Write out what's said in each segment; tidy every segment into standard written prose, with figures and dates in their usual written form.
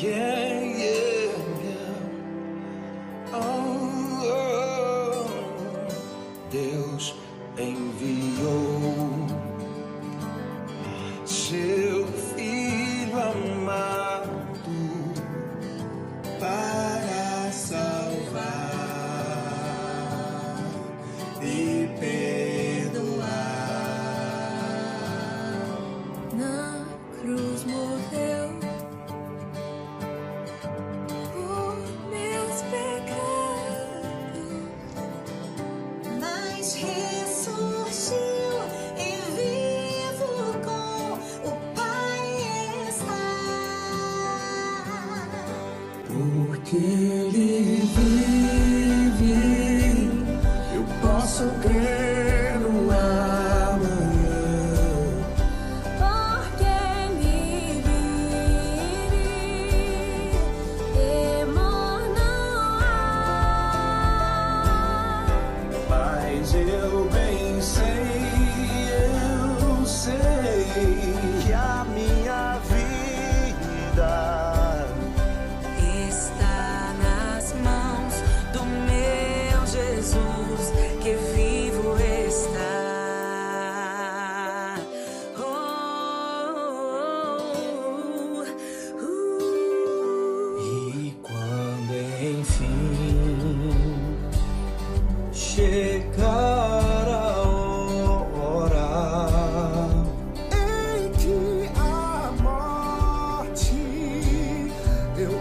Yeah, yeah, yeah. Oh, Deus enviou seu Filho amado para salvar e perdoar. Na cruz morreu por meus pecados, mas ressurgiu e vivo com o Pai está. Porque Ele vive, eu posso crer no amanhã. Porque Ele vive, temor não há. Mas eu bem sei que a minha vida Está nas mãos do meu Jesus, que vivo está. e quando enfim chegar a hora em que a morte eu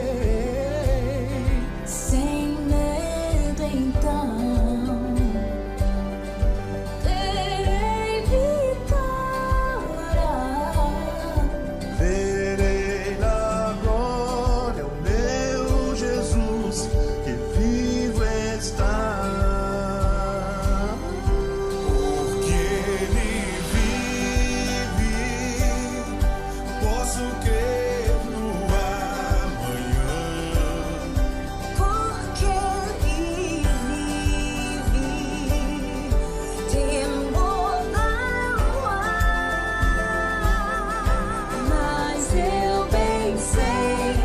enfrentarei, Sem medo, então terei vitória. verei na glória o meu Jesus que vivo está. Porque Ele vive, posso crer no amanhã. Porque Ele vive, temor não há. Mas eu bem sei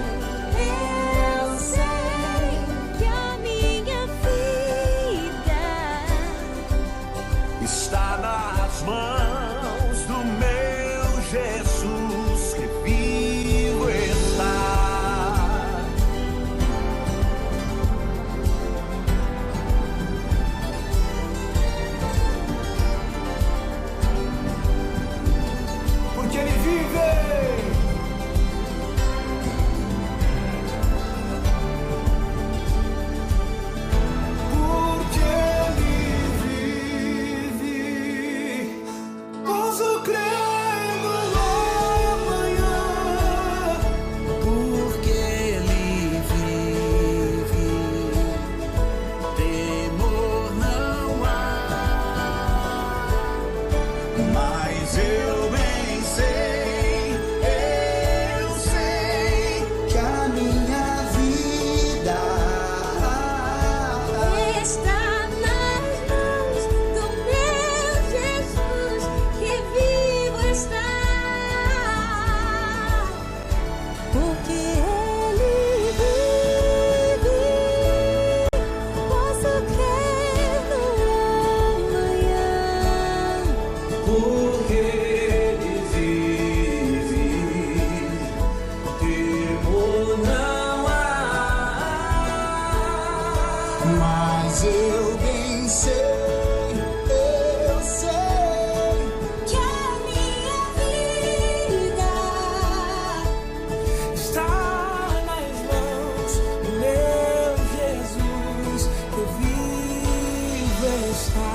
que a minha vida Está nas mãos do meu Jesus que vivo está. Porque Ele vive. Porque Ele vive, posso crer no amanhã. Porque Ele vive, temor não há. Mas eu bem sei que a minha vida está nas mãos do meu Jesus, que vivo está. Porque Ele vive, posso crer no amanhã. porque Ele vive, temor não há. Mas eu bem sei Que a minha vida está nas mãos do meu Jesus que vive está.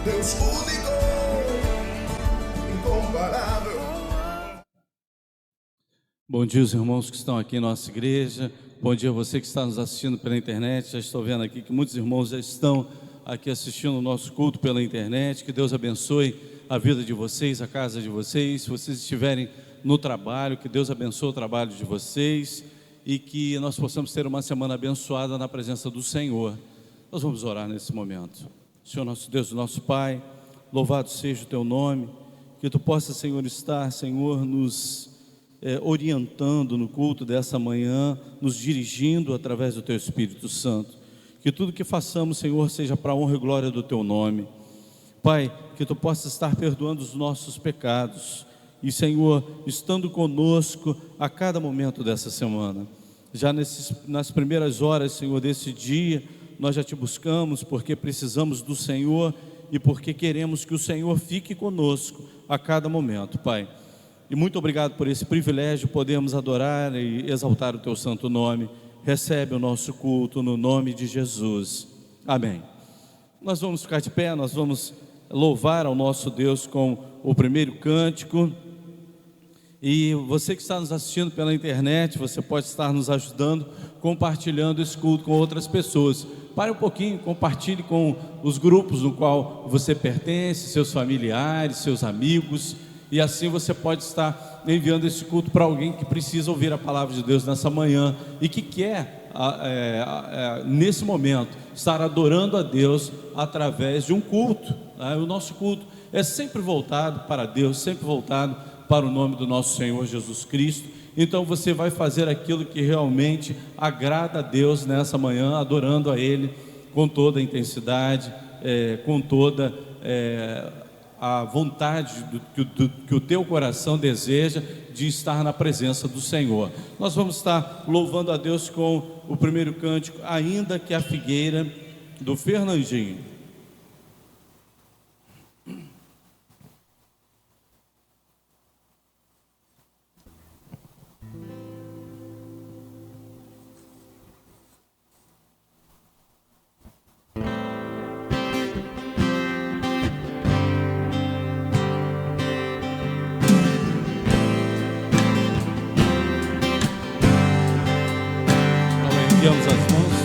Deus único, incomparável. Bom dia, os irmãos que estão aqui em nossa igreja. Bom dia a você que está nos assistindo pela internet. Já estou vendo aqui que muitos irmãos já estão aqui assistindo o nosso culto pela internet. Que Deus abençoe a vida de vocês, a casa de vocês. Se vocês estiverem no trabalho, que Deus abençoe o trabalho de vocês e que nós possamos ter uma semana abençoada na presença do Senhor. Nós vamos orar nesse momento. Senhor nosso Deus, nosso Pai, louvado seja o Teu nome. Que Tu possa, Senhor, estar, Senhor, nos orientando no culto dessa manhã, nos dirigindo através do Teu Espírito Santo. Que tudo que façamos, Senhor, seja para a honra e glória do Teu nome. Pai, que Tu possa estar perdoando os nossos pecados e, Senhor, estando conosco a cada momento dessa semana. Já nas primeiras horas, Senhor, desse dia, nós já Te buscamos porque precisamos do Senhor e porque queremos que o Senhor fique conosco a cada momento, Pai. E muito obrigado por esse privilégio, podemos adorar e exaltar o Teu santo nome. Recebe o nosso culto no nome de Jesus. Amém. Nós vamos ficar de pé, nós vamos louvar ao nosso Deus com o primeiro cântico. E você que está nos assistindo pela internet, você pode estar nos ajudando, compartilhando esse culto com outras pessoas. Pare um pouquinho, compartilhe com os grupos no qual você pertence, seus familiares, seus amigos. E assim você pode estar enviando esse culto para alguém que precisa ouvir a palavra de Deus nessa manhã e que quer, nesse momento, estar adorando a Deus através de um culto. O nosso culto é sempre voltado para Deus, sempre voltado para o nome do nosso Senhor Jesus Cristo. Então você vai fazer aquilo que realmente agrada a Deus nessa manhã, adorando a Ele com toda a intensidade, com toda a vontade que o teu coração deseja de estar na presença do Senhor. Nós vamos estar louvando a Deus com o primeiro cântico, Ainda que a Figueira, do Fernandinho. Erguemos as mãos.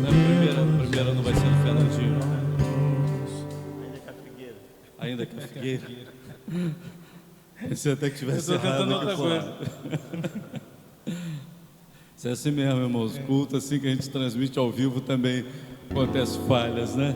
A primeira não vai ser do Fernandinho, não. Ainda que a figueira. Ainda que a Figueira. Se até que tivesse Eu estou errado cantando aqui outra fora. Isso é assim mesmo, irmãos. Culto, assim que a gente transmite ao vivo, também acontece falhas, né?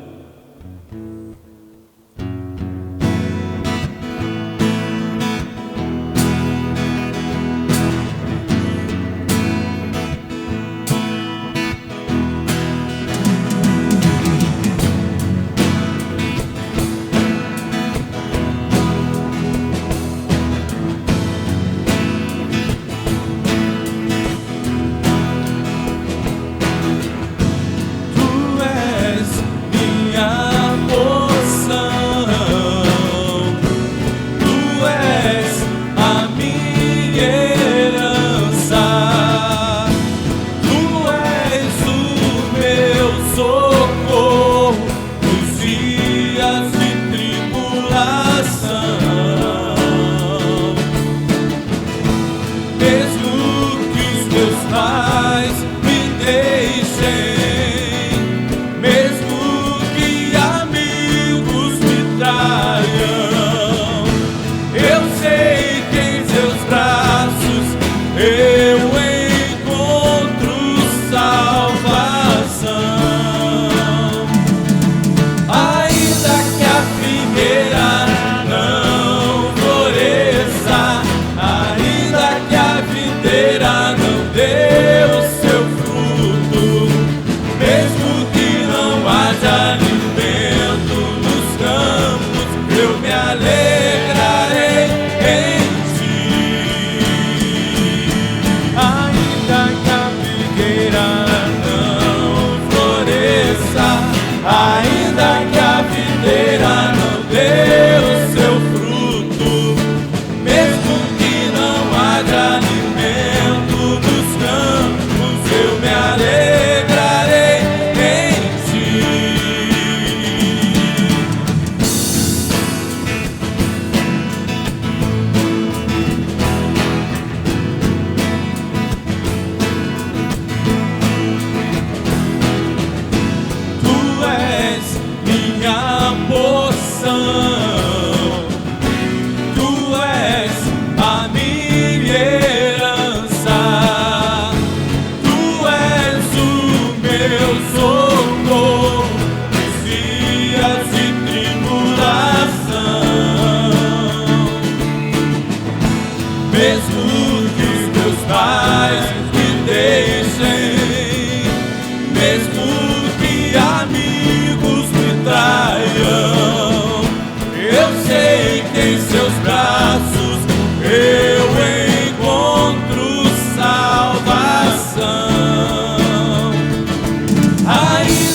Tu és minha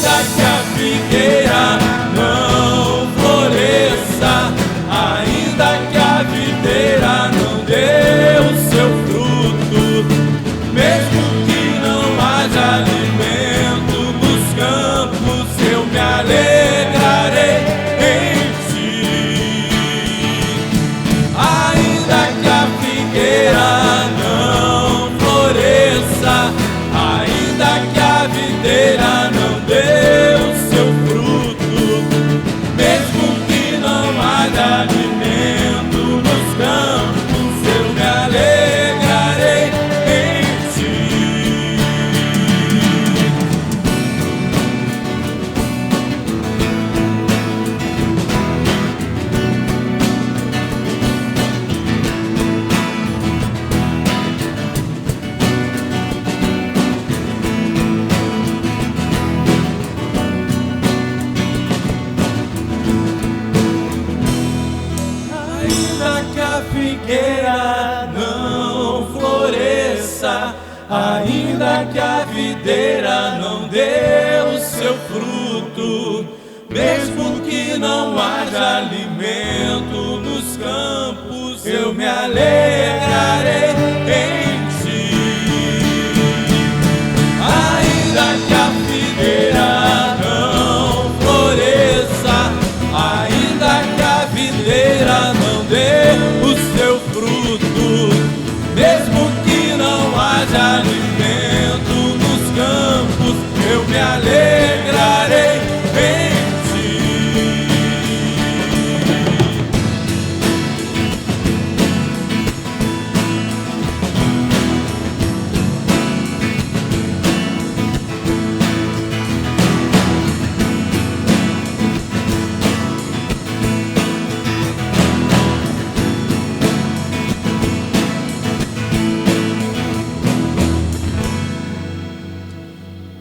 ainda que a figueira não floresça, ainda que a videira não dê o seu fruto, mesmo que não haja alimento nos campos, eu me alegrarei em ti. Ainda que a figueira não floresça, ainda que a videira não dê o seu fruto, mesmo que não haja alimento nos campos, eu me alegrarei em ti. Ainda que a figueira não floresça, ainda que a videira não dê o seu fruto, mesmo que não haja alimento nos campos, eu me alegrarei em ti. Ainda que a figueira não floresça, ainda que a videira não dê o seu fruto, mesmo que não haja alimento nos campos, eu me alegrarei em ti.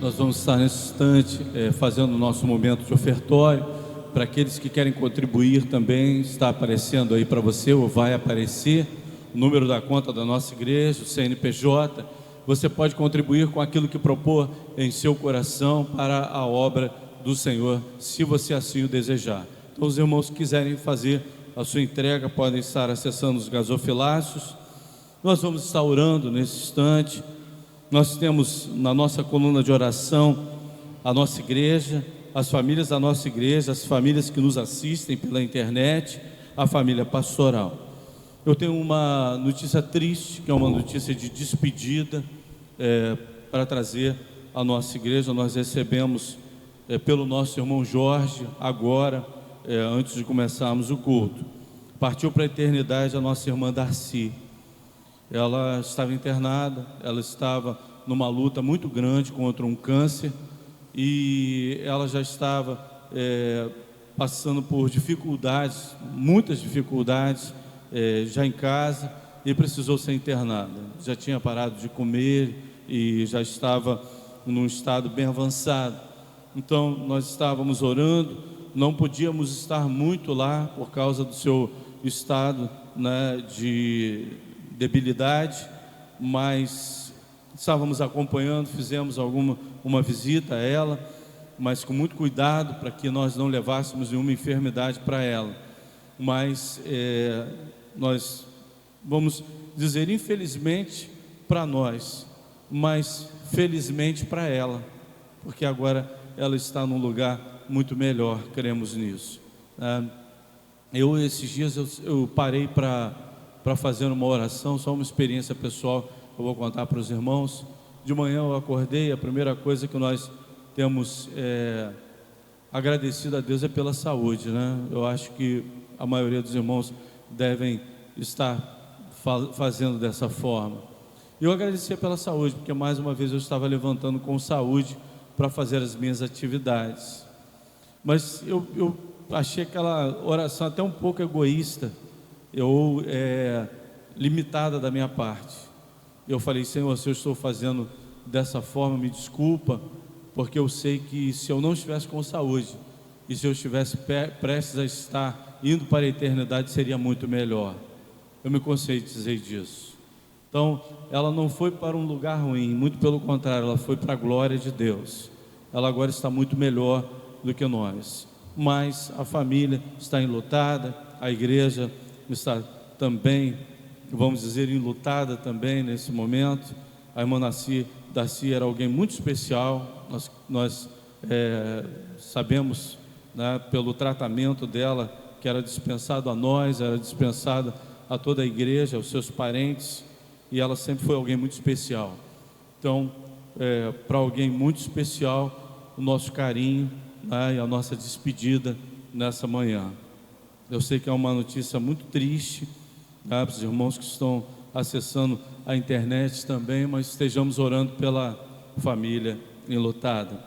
Nós vamos estar nesse instante fazendo o nosso momento de ofertório. Para aqueles que querem contribuir também, está aparecendo aí para você, ou vai aparecer, o número da conta da nossa igreja, o CNPJ. Você pode contribuir com aquilo que propor em seu coração para a obra do Senhor, se você assim o desejar. Então, os irmãos que quiserem fazer a sua entrega, podem estar acessando os gasofilácios. Nós vamos estar orando nesse instante. Nós temos na nossa coluna de oração a nossa igreja, as famílias da nossa igreja, as famílias que nos assistem pela internet, a família pastoral. Eu tenho uma notícia triste, que é uma notícia de despedida para trazer à nossa igreja. Nós recebemos pelo nosso irmão Jorge, agora, antes de começarmos o culto. Partiu para a eternidade a nossa irmã Darcy. Ela estava internada, ela estava numa luta muito grande contra um câncer e ela já estava passando por dificuldades, muitas dificuldades, já em casa, e precisou ser internada. Já tinha parado de comer e já estava num estado bem avançado. Então nós estávamos orando, não podíamos estar muito lá por causa do seu estado, né, de debilidade, mas estávamos acompanhando, fizemos uma visita a ela, mas com muito cuidado para que nós não levássemos nenhuma enfermidade para ela. Mas nós vamos dizer, infelizmente para nós, mas felizmente para ela, porque agora ela está num lugar muito melhor, cremos nisso. Esses dias eu parei para fazer uma oração, só uma experiência pessoal que eu vou contar para os irmãos. De manhã eu acordei, a primeira coisa que nós temos agradecido a Deus é pela saúde, né? Eu acho que a maioria dos irmãos devem estar fazendo dessa forma. Eu agradecia pela saúde, porque mais uma vez eu estava levantando com saúde para fazer as minhas atividades. Mas eu achei aquela oração até um pouco egoísta, limitada da minha parte. Eu falei: Senhor, se eu estou fazendo dessa forma, me desculpa, porque eu sei que se eu não estivesse com saúde e se eu estivesse prestes a estar indo para a eternidade, seria muito melhor. Eu me conscientizei disso. Então, ela não foi para um lugar ruim, muito pelo contrário, ela foi para a glória de Deus. ela agora está muito melhor do que nós. Mas a família está enlutada, a igreja está também, vamos dizer, enlutada também nesse momento. A irmã Darcy era alguém muito especial, nós sabemos, né, pelo tratamento dela, que era dispensado a nós, era dispensada a toda a igreja, aos seus parentes, e ela sempre foi alguém muito especial. Então, para alguém muito especial, o nosso carinho, né, e a nossa despedida nessa manhã. Eu sei que é uma notícia muito triste, né, para os irmãos que estão acessando a internet também, mas estejamos orando pela família enlutada.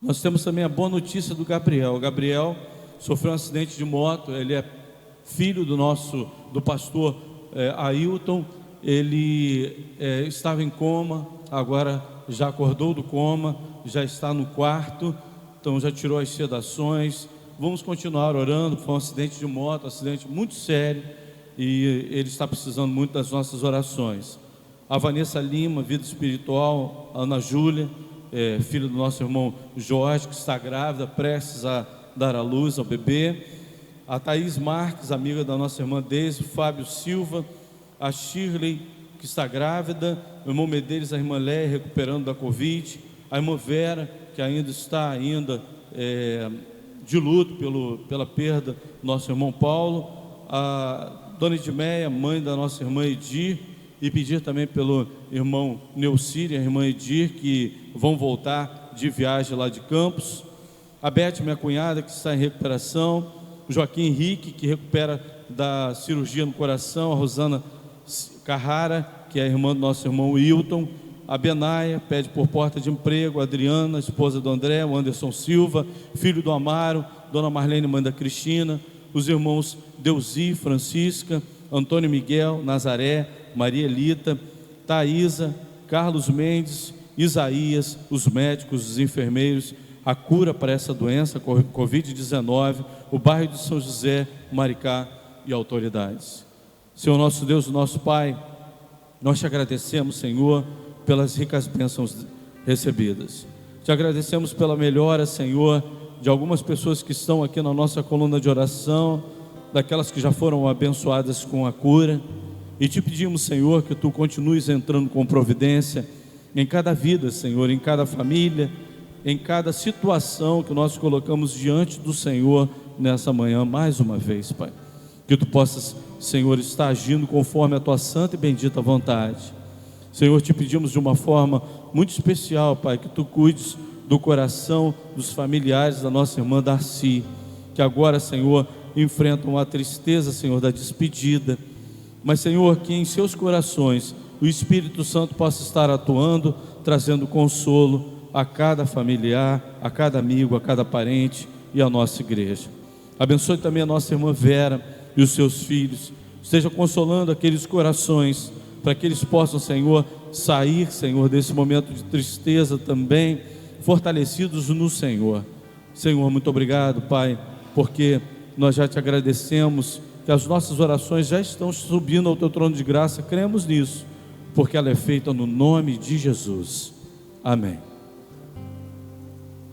Nós temos também a boa notícia do Gabriel. O Gabriel sofreu um acidente de moto, ele é filho do pastor Ailton. Ele estava em coma, agora já acordou do coma, já está no quarto, então já tirou as sedações. Vamos continuar orando. Foi um acidente de moto, um acidente muito sério, e ele está precisando muito das nossas orações. A Vanessa Lima, vida espiritual. A Ana Júlia, filho do nosso irmão Jorge, que está grávida, prestes a dar à luz ao bebê. A Thaís Marques, amiga da nossa irmã Deise. Fábio Silva. A Shirley, que está grávida. O irmão Medeiros, a irmã Léia, recuperando da Covid. A irmã Vera, que ainda está de luto pela perda do nosso irmão Paulo. A Dona Edmeia, mãe da nossa irmã Edir, e pedir também pelo irmão Neucírio e a irmã Edir, que vão voltar de viagem lá de Campos. A Beth, minha cunhada, que está em recuperação. O Joaquim Henrique, que recupera da cirurgia no coração. A Rosana Carrara, que é a irmã do nosso irmão Wilton. A Benaia pede por porta de emprego. A Adriana, esposa do André. O Anderson Silva, filho do Amaro. Dona Marlene, mãe da Cristina. Os irmãos Deusi, Francisca, Antônio Miguel, Nazaré, Maria Elita, Thaisa, Carlos Mendes, Isaías, os médicos, os enfermeiros, a cura para essa doença, Covid-19, o bairro de São José, Maricá e autoridades. Senhor nosso Deus, nosso Pai, nós te agradecemos, Senhor, pelas ricas bênçãos recebidas. Te agradecemos pela melhora, Senhor, de algumas pessoas que estão aqui na nossa coluna de oração, daquelas que já foram abençoadas com a cura. E te pedimos, Senhor, que tu continues entrando com providência em cada vida, Senhor, em cada família, em cada situação que nós colocamos diante do Senhor nessa manhã, mais uma vez, Pai. Que tu possas, Senhor, estar agindo conforme a tua santa e bendita vontade. Senhor, te pedimos de uma forma muito especial, Pai, que tu cuides do coração dos familiares da nossa irmã Darcy, que agora, Senhor, enfrentam a tristeza, Senhor, da despedida. Mas, Senhor, que em seus corações o Espírito Santo possa estar atuando, trazendo consolo a cada familiar, a cada amigo, a cada parente e a nossa igreja. Abençoe também a nossa irmã Vera e os seus filhos. Esteja consolando aqueles corações, para que eles possam, Senhor, sair, Senhor, desse momento de tristeza também, fortalecidos no Senhor. Senhor, muito obrigado, Pai, porque nós já te agradecemos, que as nossas orações já estão subindo ao teu trono de graça. Cremos nisso, porque ela é feita no nome de Jesus. Amém.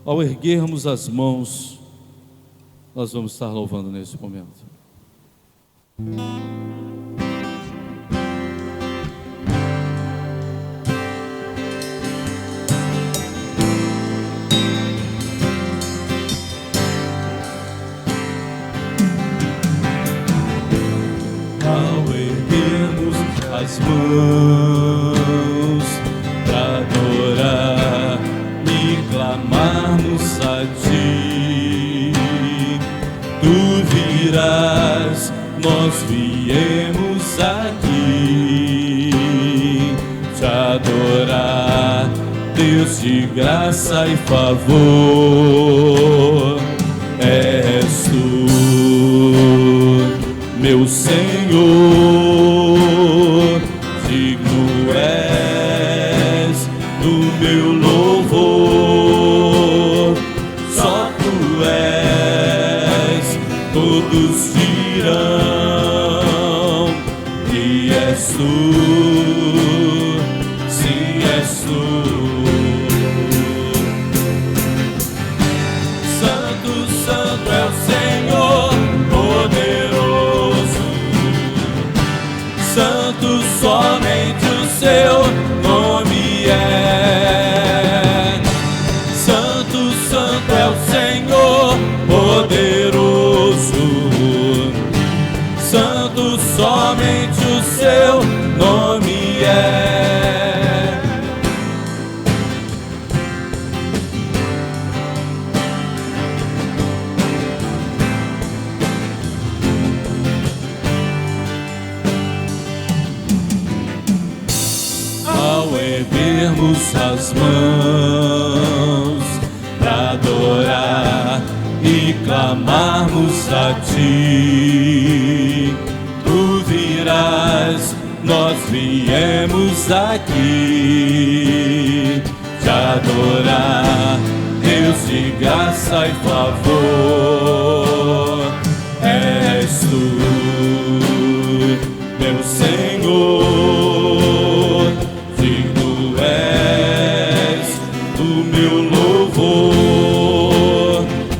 Ao erguermos as mãos, nós vamos estar louvando nesse momento. As mãos para adorar e clamarmos a ti, tu virás, nós viemos aqui te adorar, Deus de graça e favor, és tu, meu Senhor. Digno és do meu louvor, só tu és, todos dirão que és tu, sim és tu. erguermos as mãos para adorar e clamarmos a Ti. Tu virás, nós viemos aqui te adorar, Deus de graça e favor. És Tu, meu Senhor, digno és do meu louvor.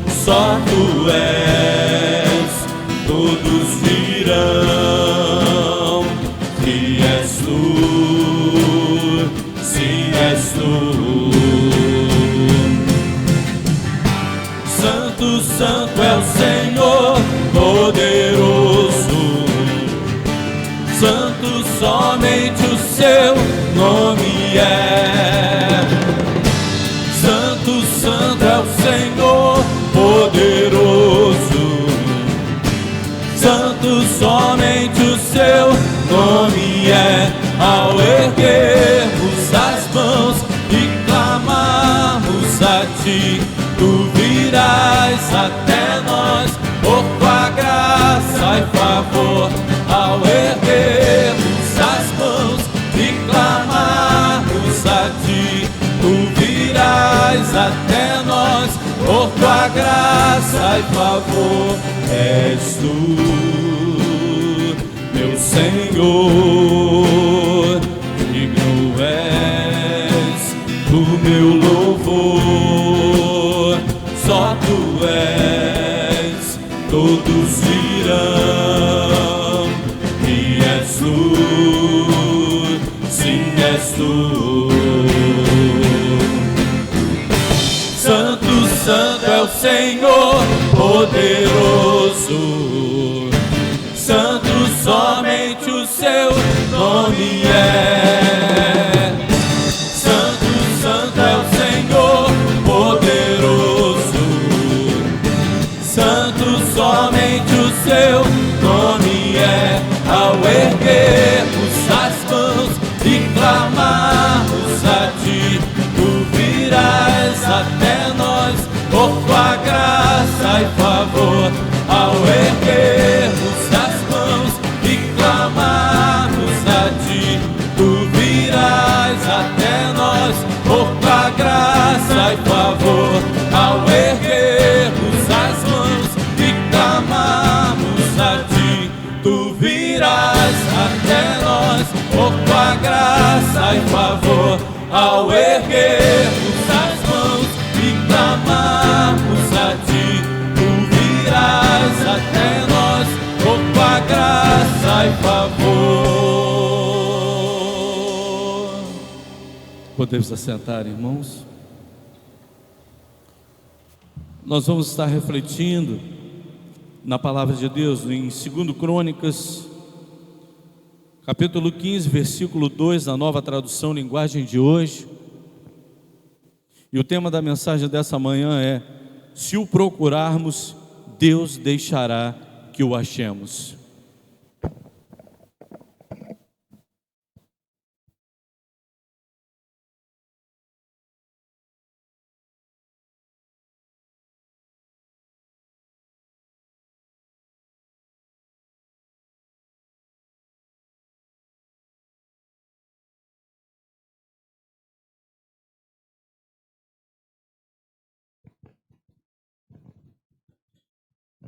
Só Tu és, todos dirão que és Tu, sim, és Tu. Santo, Santo é o Senhor, poderoso. Santo, somente o Seu nome é. Santo, Santo é o Senhor, poderoso. Santo, somente o Seu nome é. Ao erguermos as mãos e clamarmos a Ti, Tu virás até nós por Tua graça e favor. Ao erguermos as mãos e clamarmos a Ti, Tu virás até nós por Tua graça e favor. És Tu, meu Senhor, digno és do meu louvor. Só Tu és, todos dirão que és Tu, sim, és Tu. Santo, Santo é o Senhor, poderoso. Santo, somente o Seu nome é. Santo, Santo é o Senhor, poderoso. Santo, somente o Seu nome é. Ao erguermos as mãos e clamarmos a Ti, Tu virás até nós por Tua graça e favor. Ao erguermos as mãos e clamarmos a Ti, Tu virás até nós por Tua graça e favor. Ao erguermos as mãos e clamarmos a Ti, Tu virás até nós por Tua graça e favor. Ao erguermos as mãos e clamarmos a Ti, Tu virás até nós por Tua graça e favor. Podemos assentar, irmãos? Nós vamos estar refletindo na palavra de Deus em 2 Crônicas, capítulo 15, versículo 2, na Nova Tradução Linguagem de hoje. E o tema da mensagem dessa manhã é: se o procurarmos, Deus deixará que o achemos.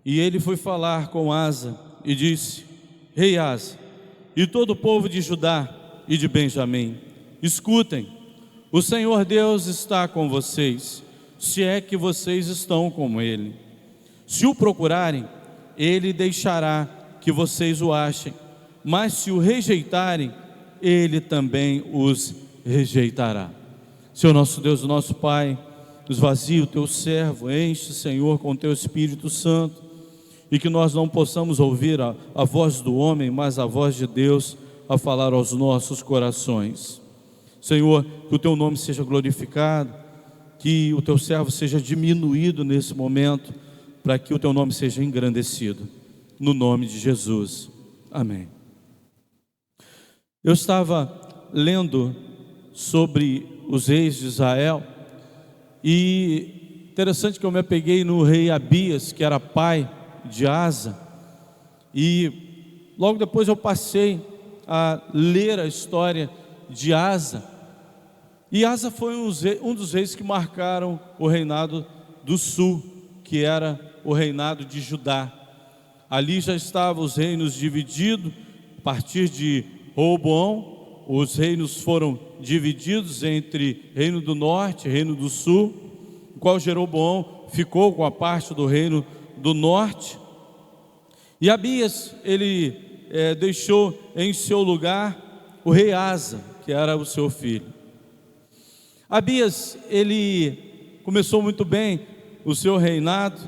E ele foi falar com Asa e disse: Rei Asa, e todo o povo de Judá e de Benjamim, escutem, o Senhor Deus está com vocês, se é que vocês estão com Ele. Se o procurarem, Ele deixará que vocês o achem, mas se o rejeitarem, Ele também os rejeitará. Senhor nosso Deus, nosso Pai, esvazia o Teu servo, enche, Senhor, com Teu Espírito Santo, e que nós não possamos ouvir a voz do homem, mas a voz de Deus a falar aos nossos corações. Senhor, que o Teu nome seja glorificado, que o Teu servo seja diminuído nesse momento, para que o Teu nome seja engrandecido, no nome de Jesus, amém. Eu estava lendo sobre os reis de Israel. E interessante que eu me apeguei no rei Abias, que era pai de Asa, e logo depois eu passei a ler a história de Asa. E Asa foi um dos reis que marcaram o reinado do sul, que era o reinado de Judá. Ali já estavam os reinos divididos. A partir de Roboão, os reinos foram divididos entre reino do norte e reino do sul, o qual Jeroboão ficou com a parte do reino do norte. E Abias, ele deixou em seu lugar o rei Asa, que era o seu filho. Abias, ele começou muito bem o seu reinado,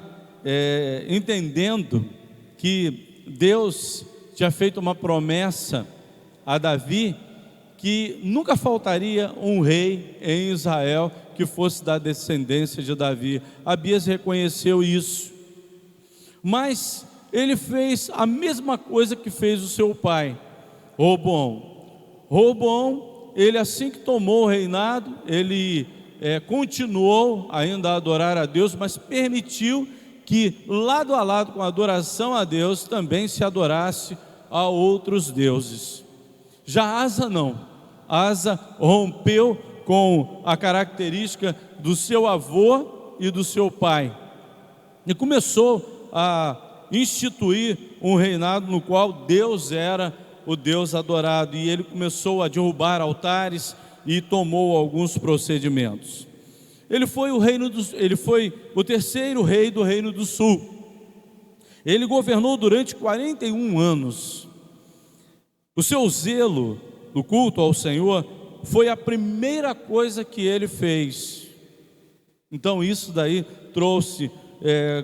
entendendo que Deus tinha feito uma promessa a Davi, que nunca faltaria um rei em Israel que fosse da descendência de Davi. Abias reconheceu isso, mas ele fez a mesma coisa que fez o seu pai, Roboão. Roboão, ele assim que tomou o reinado, ele continuou ainda a adorar a Deus, mas permitiu que lado a lado com a adoração a Deus, também se adorasse a outros deuses. Já Asa não. Asa rompeu com a característica do seu avô e do seu pai, e começou a instituir um reinado no qual Deus era o Deus adorado, e ele começou a derrubar altares e tomou alguns procedimentos. Ele foi o terceiro rei do reino do sul. Ele governou durante 41 anos. O seu zelo no culto ao Senhor foi a primeira coisa que ele fez. Então isso daí trouxe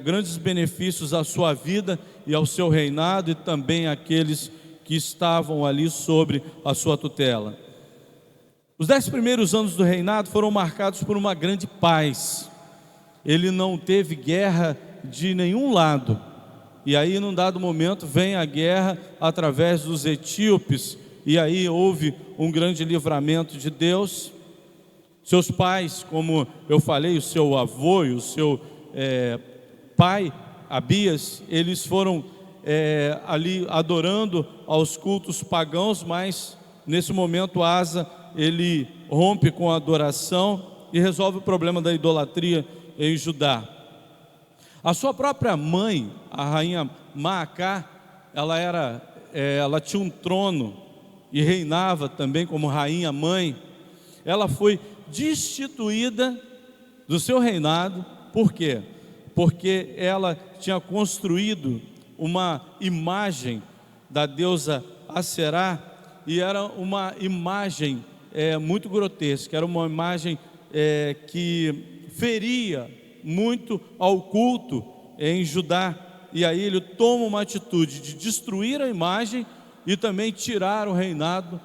grandes benefícios à sua vida e ao seu reinado, e também àqueles que estavam ali sobre a sua tutela. Os 10 primeiros anos do reinado foram marcados por uma grande paz. Ele não teve guerra de nenhum lado. E aí, num dado momento, vem a guerra através dos etíopes, e aí houve um grande livramento de Deus. Seus pais, como eu falei, o seu avô e o seu pai, Abias, eles foram ali adorando aos cultos pagãos, mas nesse momento Asa, ele rompe com a adoração e resolve o problema da idolatria em Judá. A sua própria mãe, a rainha Maacá, ela tinha um trono e reinava também como rainha mãe. Ela foi destituída do seu reinado. Por quê? Porque ela tinha construído uma imagem da deusa Aserá, e era uma imagem muito grotesca, era uma imagem que feria muito ao culto em Judá. E aí ele toma uma atitude de destruir a imagem e também tirar o reinado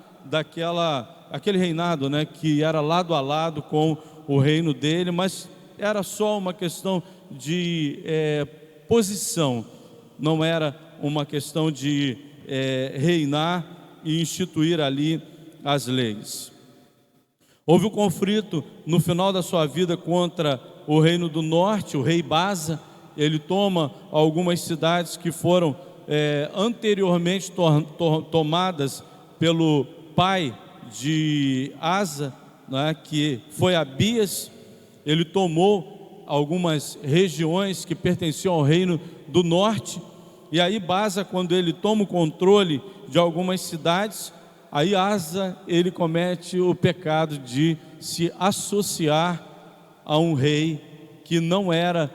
aquele reinado, que era lado a lado com o reino dele, mas era só uma questão de posição, não era uma questão de reinar e instituir ali as leis. Houve um conflito no final da sua vida contra o reino do norte, o rei Baasa. Ele toma algumas cidades que foram anteriormente tomadas pelo pai de Asa, que foi Abias. Ele tomou algumas regiões que pertenciam ao reino do norte, e aí Baasa, quando ele toma o controle de algumas cidades, aí Asa, ele comete o pecado de se associar a um rei que não era,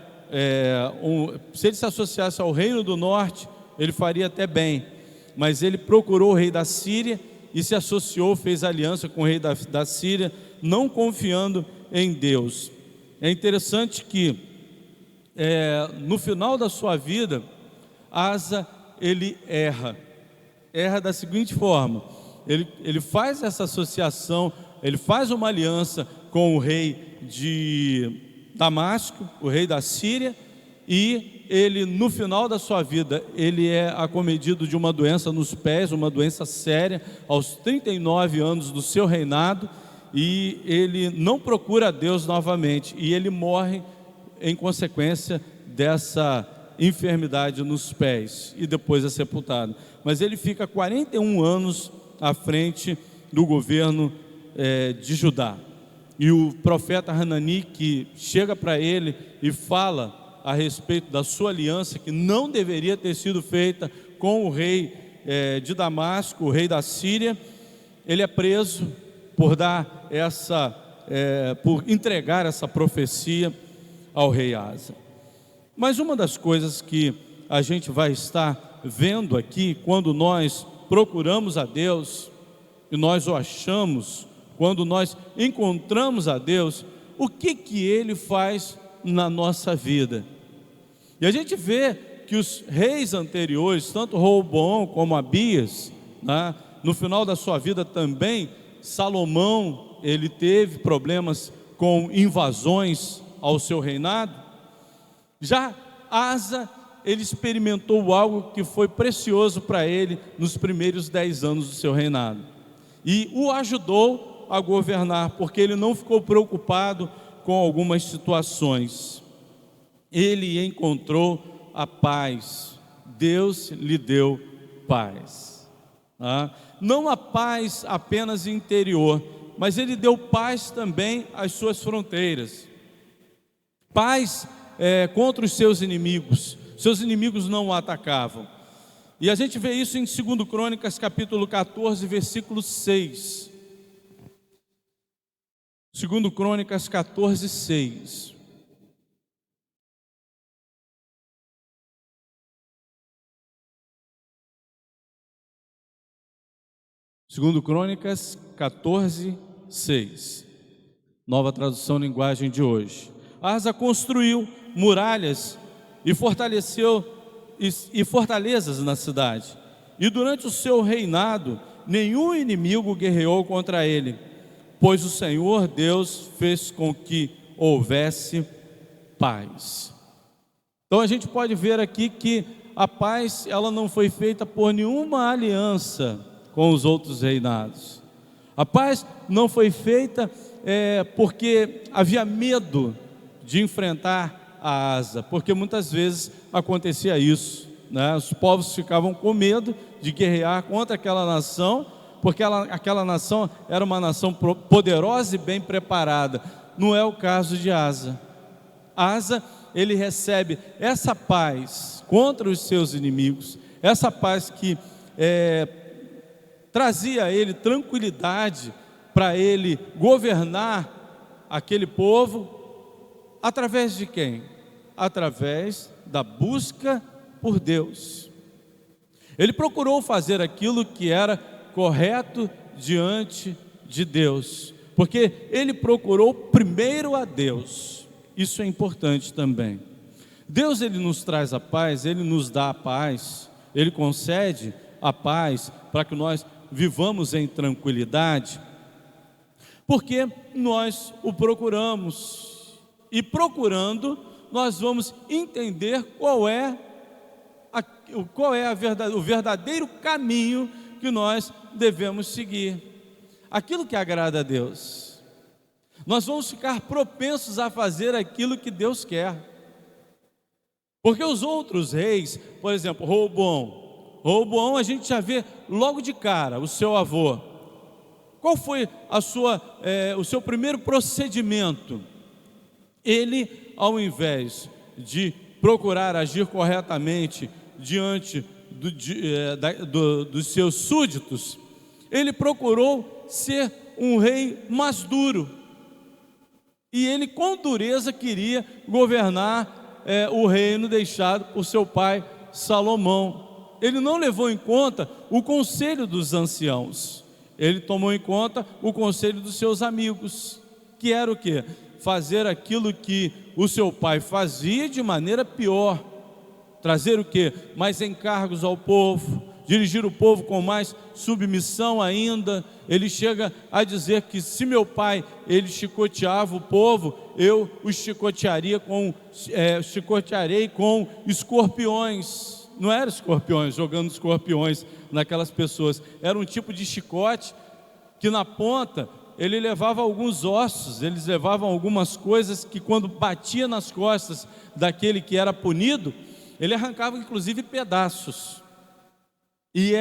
se ele se associasse ao reino do norte, ele faria até bem, mas ele procurou o rei da Síria e se associou, fez aliança com o rei da Síria, não confiando em Deus. É interessante que no final da sua vida, Asa, ele erra da seguinte forma: ele faz essa associação, ele faz uma aliança com o rei de Damasco, o rei da Síria, e ele, no final da sua vida, ele é acometido de uma doença nos pés, uma doença séria, aos 39 anos do seu reinado, e ele não procura a Deus novamente, e ele morre em consequência dessa enfermidade nos pés, e depois é sepultado. Mas ele fica 41 anos à frente do governo de Judá. E o profeta Hanani, que chega para ele e fala a respeito da sua aliança, que não deveria ter sido feita com o rei de Damasco, o rei da Síria, ele é preso por por entregar essa profecia ao rei Asa. Mas uma das coisas que a gente vai estar vendo aqui, quando nós procuramos a Deus e nós o achamos, quando nós encontramos a Deus, o que Ele faz na nossa vida? E a gente vê que os reis anteriores, tanto Roboão como Abias, né, no final da sua vida também, Salomão, ele teve problemas com invasões ao seu reinado. Já Asa, ele experimentou algo que foi precioso para ele nos primeiros 10 anos do seu reinado, e o ajudou a governar, porque ele não ficou preocupado com algumas situações. Ele encontrou a paz, Deus lhe deu paz, não a paz apenas interior, mas ele deu paz também às suas fronteiras, paz contra os seus inimigos não o atacavam. E a gente vê isso em 2 Crônicas capítulo 14, versículo 6. 2 Crônicas 14, 6. Segundo Crônicas 14, 6, nova tradução linguagem de hoje. Asa construiu muralhas e fortalezas na cidade, e durante o seu reinado nenhum inimigo guerreou contra ele, pois o Senhor Deus fez com que houvesse paz. Então a gente pode ver aqui que a paz, ela não foi feita por nenhuma aliança com os outros reinados. A paz não foi feita porque havia medo de enfrentar a Asa, porque muitas vezes acontecia isso, né? Os povos ficavam com medo de guerrear contra aquela nação, porque aquela nação era uma nação poderosa e bem preparada. Não é o caso de Asa. Asa, ele recebe essa paz contra os seus inimigos, essa paz que trazia a ele tranquilidade para ele governar aquele povo. Através de quem? Através da busca por Deus. Ele procurou fazer aquilo que era correto diante de Deus, porque ele procurou primeiro a Deus. Isso é importante também. Deus, ele nos traz a paz, ele nos dá a paz, ele concede a paz para que nós vivamos em tranquilidade, porque nós o procuramos. E procurando, nós vamos entender qual é o verdadeiro caminho que nós devemos seguir, aquilo que agrada a Deus. Nós vamos ficar propensos a fazer aquilo que Deus quer, porque os outros reis, por exemplo, Roboão a gente já vê logo de cara, o seu avô. Qual foi o seu primeiro procedimento? Ele, ao invés de procurar agir corretamente diante dos seus súditos, ele procurou ser um rei mais duro, e ele com dureza queria governar o reino deixado por seu pai Salomão. Ele não levou em conta o conselho dos anciãos, ele tomou em conta o conselho dos seus amigos, que era o quê? Fazer aquilo que o seu pai fazia de maneira pior, trazer o quê? Mais encargos ao povo, dirigir o povo com mais submissão ainda. Ele chega a dizer que se meu pai, ele chicoteava o povo, eu os chicotearei com escorpiões. Não eram escorpiões, jogando escorpiões naquelas pessoas, era um tipo de chicote que na ponta ele levava alguns ossos, eles levavam algumas coisas que quando batia nas costas daquele que era punido, ele arrancava inclusive pedaços. E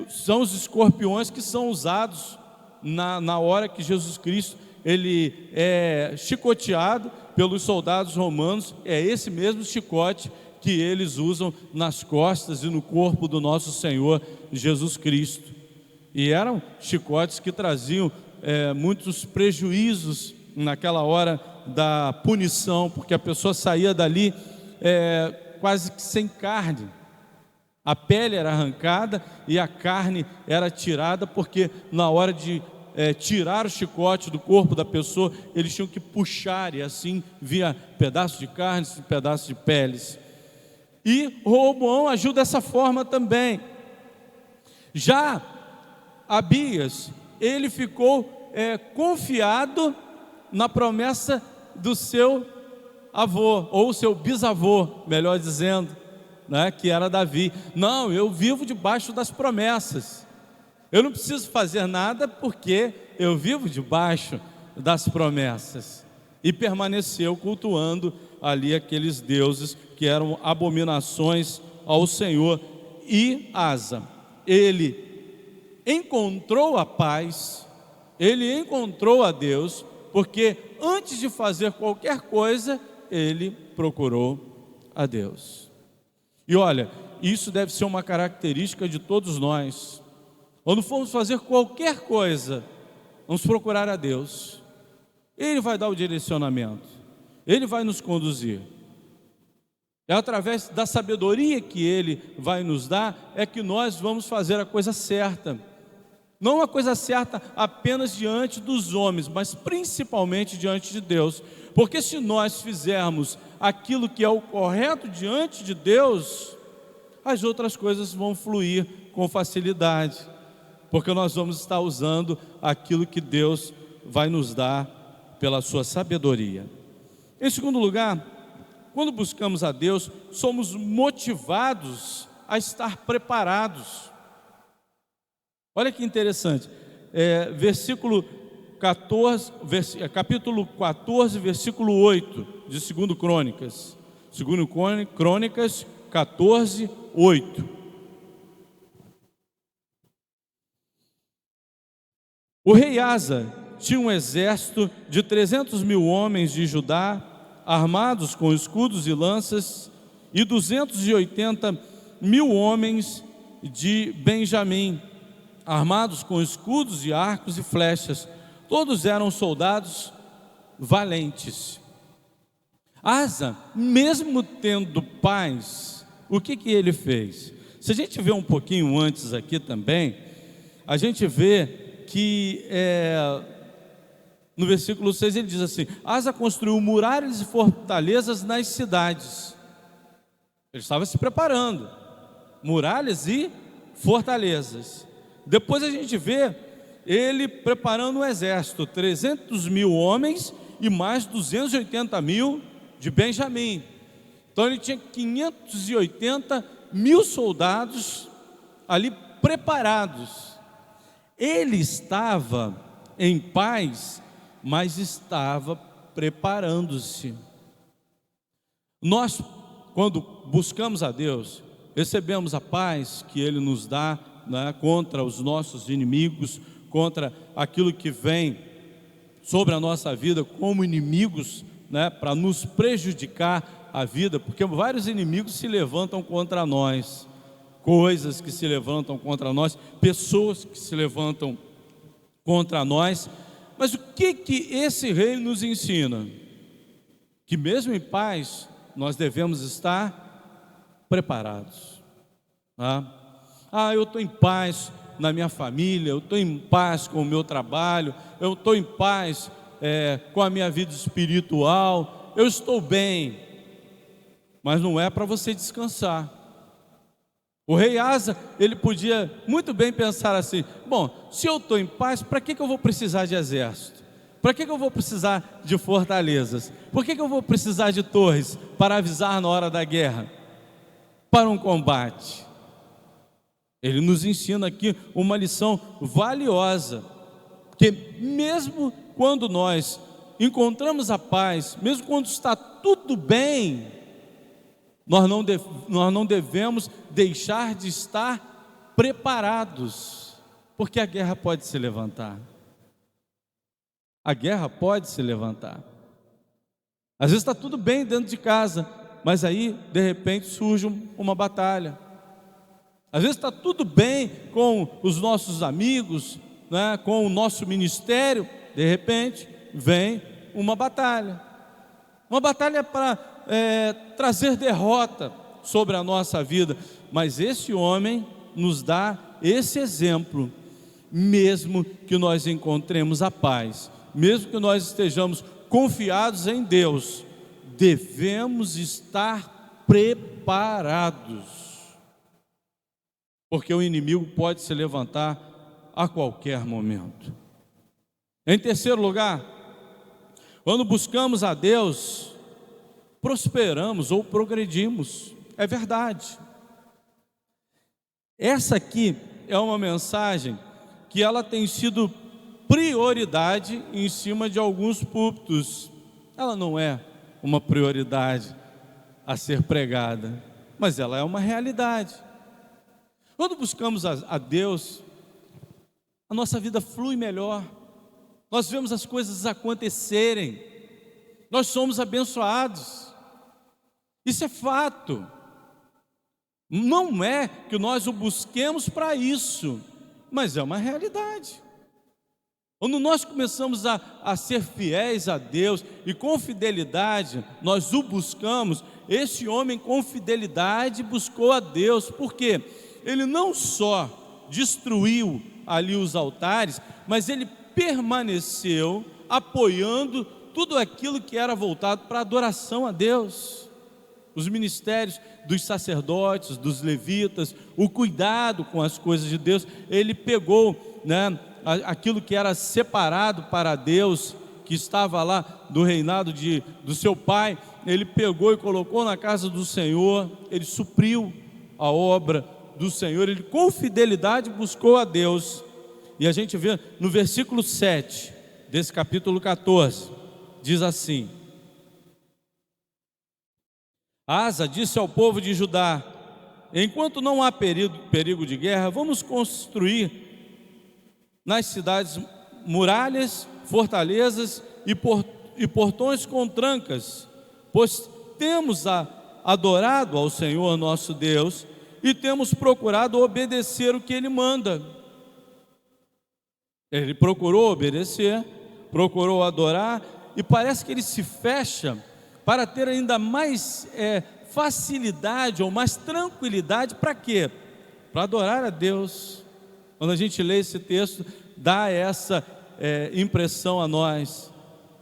são os escorpiões que são usados na hora que Jesus Cristo ele é chicoteado pelos soldados romanos. É esse mesmo chicote que eles usam nas costas e no corpo do nosso Senhor Jesus Cristo. E eram chicotes que traziam muitos prejuízos naquela hora da punição, porque a pessoa saía dali quase que sem carne. A pele era arrancada e a carne era tirada, porque na hora de tirar o chicote do corpo da pessoa, eles tinham que puxar, e assim via pedaços de carne e pedaços de peles. E Roboão agiu dessa forma também. Já Abias, ele ficou confiado na promessa do seu avô, ou seu bisavô, melhor dizendo, né, que era Davi. Não, eu vivo debaixo das promessas. Eu não preciso fazer nada porque eu vivo debaixo das promessas. E permaneceu cultuando ali aqueles deuses que eram abominações ao Senhor. E Asa, ele encontrou a paz, ele encontrou a Deus, porque antes de fazer qualquer coisa, ele procurou a Deus. E olha, isso deve ser uma característica de todos nós. Quando formos fazer qualquer coisa, vamos procurar a Deus. Ele vai dar o direcionamento, Ele vai nos conduzir. É através da sabedoria que Ele vai nos dar, é que nós vamos fazer a coisa certa. Não a coisa certa apenas diante dos homens, mas principalmente diante de Deus. Porque se nós fizermos aquilo que é o correto diante de Deus, as outras coisas vão fluir com facilidade, porque nós vamos estar usando aquilo que Deus vai nos dar pela sua sabedoria. Em segundo lugar, quando buscamos a Deus, somos motivados a estar preparados. Olha que interessante, capítulo 14, versículo 8 de 2 Crônicas. 2 Crônicas 14, 8. O rei Asa tinha um exército de 300.000 homens de Judá, armados com escudos e lanças, e 280.000 homens de Benjamim, armados com escudos e arcos e flechas. Todos eram soldados valentes. Asa, mesmo tendo paz, o que ele fez? Se a gente vê um pouquinho antes aqui também, a gente vê que no versículo 6 ele diz assim: Asa construiu muralhas e fortalezas nas cidades. Ele estava se preparando, muralhas e fortalezas. Depois a gente vê ele preparando um exército, 300.000 homens e mais 280.000 de Benjamim. Então ele tinha 580.000 soldados ali preparados. Ele estava em paz, mas estava preparando-se. Nós, quando buscamos a Deus, recebemos a paz que Ele nos dá, né, contra os nossos inimigos, contra aquilo que vem sobre a nossa vida como inimigos, né, para nos prejudicar a vida, porque vários inimigos se levantam contra nós, coisas que se levantam contra nós, pessoas que se levantam contra nós. Mas o que esse rei nos ensina? Que mesmo em paz, nós devemos estar preparados. Eu estou em paz na minha família, eu estou em paz com o meu trabalho, eu estou em paz com a minha vida espiritual, eu estou bem. Mas não é para você descansar. O rei Asa, ele podia muito bem pensar assim: bom, se eu estou em paz, para que eu vou precisar de exército? Para que eu vou precisar de fortalezas? Por que eu vou precisar de torres para avisar na hora da guerra? Para um combate. Ele nos ensina aqui uma lição valiosa, que mesmo quando nós encontramos a paz, mesmo quando está tudo bem, nós não devemos deixar de estar preparados, porque a guerra pode se levantar. A guerra pode se levantar. Às vezes está tudo bem dentro de casa, mas aí de repente surge uma batalha. Às vezes está tudo bem com os nossos amigos, né, com o nosso ministério, de repente vem uma batalha para trazer derrota sobre a nossa vida. Mas esse homem nos dá esse exemplo. Mesmo que nós encontremos a paz, mesmo que nós estejamos confiados em Deus, devemos estar preparados, porque o inimigo pode se levantar a qualquer momento. Em terceiro lugar, quando buscamos a Deus, prosperamos ou progredimos. É verdade. Essa aqui é uma mensagem que ela tem sido prioridade em cima de alguns púlpitos. Ela não é uma prioridade a ser pregada, mas ela é uma realidade. Quando buscamos a Deus, a nossa vida flui melhor, nós vemos as coisas acontecerem, nós somos abençoados. Isso é fato. Não é que nós o busquemos para isso, mas é uma realidade. Quando nós começamos a ser fiéis a Deus e com fidelidade nós o buscamos, esse homem com fidelidade buscou a Deus, porque ele não só destruiu ali os altares, mas ele permaneceu apoiando tudo aquilo que era voltado para a adoração a Deus. Os ministérios dos sacerdotes, dos levitas, o cuidado com as coisas de Deus. Ele pegou, né, aquilo que era separado para Deus, que estava lá do reinado do seu pai, ele pegou e colocou na casa do Senhor. Ele supriu a obra do Senhor, ele com fidelidade buscou a Deus. E a gente vê no versículo 7 desse capítulo 14, diz assim: Asa disse ao povo de Judá: enquanto não há perigo de guerra, vamos construir nas cidades muralhas, fortalezas e portões com trancas, pois temos adorado ao Senhor nosso Deus e temos procurado obedecer o que Ele manda. Ele procurou obedecer, procurou adorar, e parece que ele se fecha para ter ainda mais facilidade ou mais tranquilidade. Para quê? Para adorar a Deus. Quando a gente lê esse texto, dá essa impressão a nós,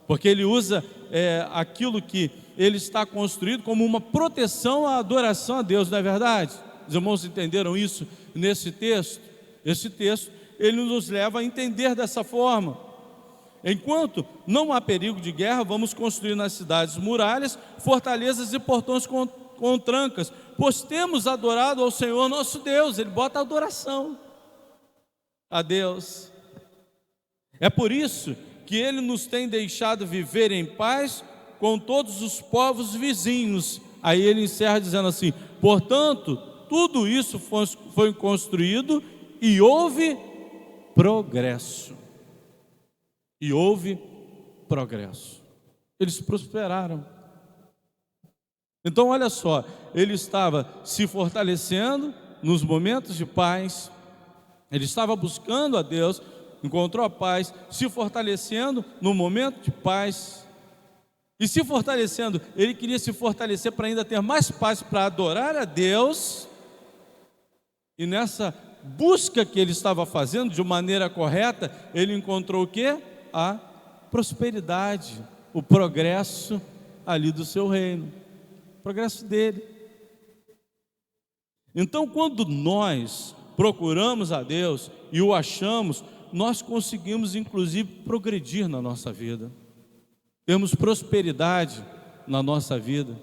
porque ele usa aquilo que ele está construído como uma proteção à adoração a Deus, não é verdade? Os irmãos entenderam isso nesse texto? Esse texto, ele nos leva a entender dessa forma. Enquanto não há perigo de guerra, vamos construir nas cidades muralhas, fortalezas e portões com trancas, pois temos adorado ao Senhor nosso Deus. Ele bota a adoração a Deus. É por isso que Ele nos tem deixado viver em paz com todos os povos vizinhos. Aí ele encerra dizendo assim: portanto, tudo isso foi construído e houve progresso. E houve progresso. Eles prosperaram. Então olha só, ele estava se fortalecendo nos momentos de paz, ele estava buscando a Deus, encontrou a paz, se fortalecendo no momento de paz, e se fortalecendo, ele queria se fortalecer para ainda ter mais paz, para adorar a Deus. E nessa busca que ele estava fazendo de maneira correta, ele encontrou o quê? A prosperidade, o progresso ali do seu reino, o progresso dele. Então, quando nós procuramos a Deus e o achamos, nós conseguimos inclusive progredir na nossa vida, temos prosperidade na nossa vida.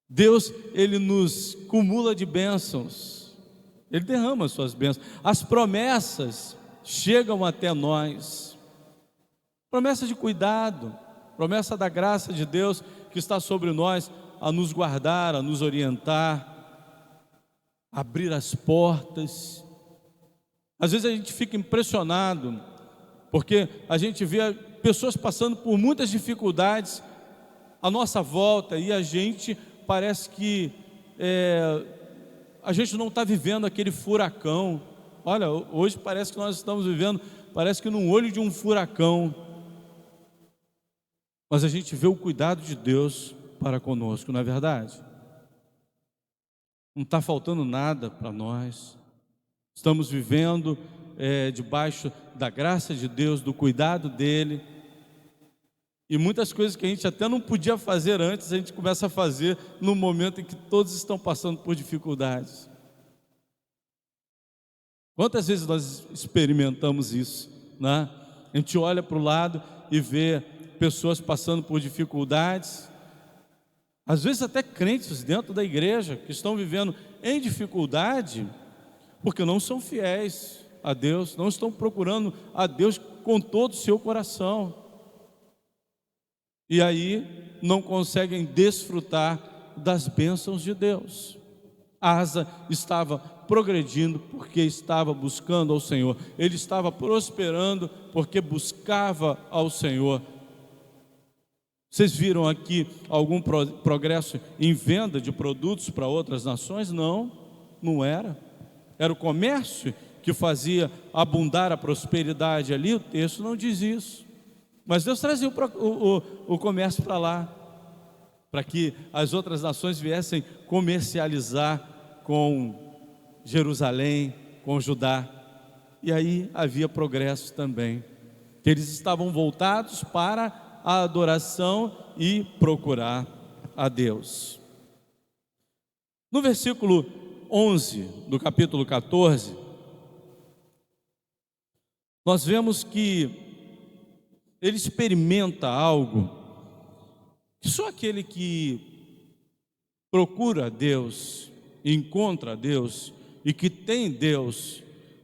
Deus, Ele nos cumula de bênçãos, Ele derrama as suas bênçãos. As promessas chegam até nós. Promessa de cuidado, promessa da graça de Deus que está sobre nós, a nos guardar, a nos orientar, abrir as portas. Às vezes a gente fica impressionado, porque a gente vê pessoas passando por muitas dificuldades à nossa volta, e a gente parece que a gente não está vivendo aquele furacão. Olha, hoje parece que nós estamos vivendo, parece que num olho de um furacão, mas a gente vê o cuidado de Deus para conosco, não é verdade? Não está faltando nada para nós, estamos vivendo debaixo da graça de Deus, do cuidado dEle, e muitas coisas que a gente até não podia fazer antes, a gente começa a fazer no momento em que todos estão passando por dificuldades. Quantas vezes nós experimentamos isso, né? A gente olha para o lado e vê pessoas passando por dificuldades, às vezes até crentes dentro da igreja que estão vivendo em dificuldade porque não são fiéis a Deus, não estão procurando a Deus com todo o seu coração, e aí não conseguem desfrutar das bênçãos de Deus. Asa estava progredindo porque estava buscando ao Senhor, ele estava prosperando porque buscava ao Senhor. Vocês viram aqui algum progresso em venda de produtos para outras nações? Não, não era. Era o comércio que fazia abundar a prosperidade ali. O texto não diz isso, mas Deus trazia o comércio para lá, para que as outras nações viessem comercializar com Jerusalém, com Judá. E aí havia progresso também, que eles estavam voltados para a adoração e procurar a Deus. No versículo 11 do capítulo 14, nós vemos que ele experimenta algo que só aquele que procura a Deus, encontra a Deus e que tem Deus,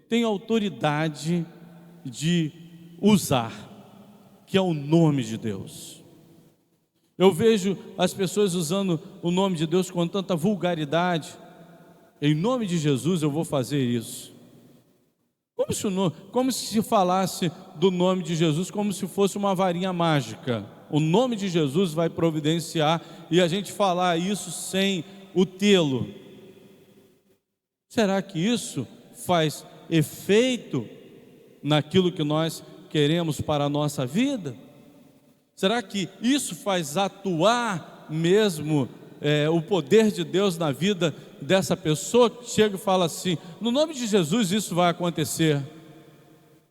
tem autoridade de usar, que é o nome de Deus. Eu vejo as pessoas usando o nome de Deus com tanta vulgaridade. Em nome de Jesus eu vou fazer isso. Como se falasse do nome de Jesus como se fosse uma varinha mágica. O nome de Jesus vai providenciar, e a gente falar isso sem o tê-lo. Será que isso faz efeito naquilo que nós queremos para a nossa vida? Será que isso faz atuar mesmo o poder de Deus na vida dessa pessoa que chega e fala assim: no nome de Jesus isso vai acontecer?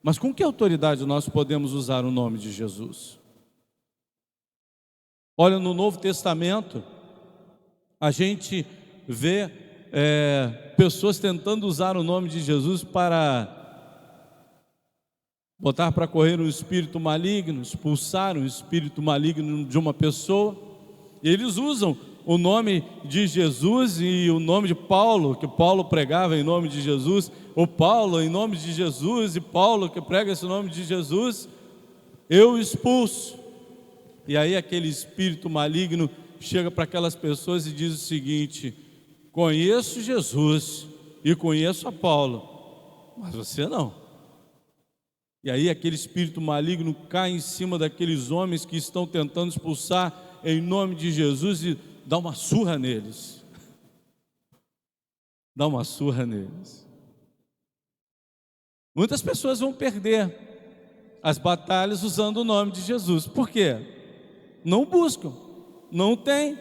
Mas com que autoridade nós podemos usar o nome de Jesus? Olha, no Novo Testamento a gente vê pessoas tentando usar o nome de Jesus para botar para correr um espírito maligno, expulsar um espírito maligno de uma pessoa. E eles usam o nome de Jesus e o nome de Paulo, que Paulo pregava em nome de Jesus, o Paulo em nome de Jesus, e Paulo que prega esse nome de Jesus, eu expulso. E aí aquele espírito maligno chega para aquelas pessoas e diz o seguinte: conheço Jesus e conheço a Paulo, mas você não. E aí aquele espírito maligno cai em cima daqueles homens que estão tentando expulsar em nome de Jesus e dá uma surra neles. Dá uma surra neles. Muitas pessoas vão perder as batalhas usando o nome de Jesus. Por quê? Não buscam, não têm,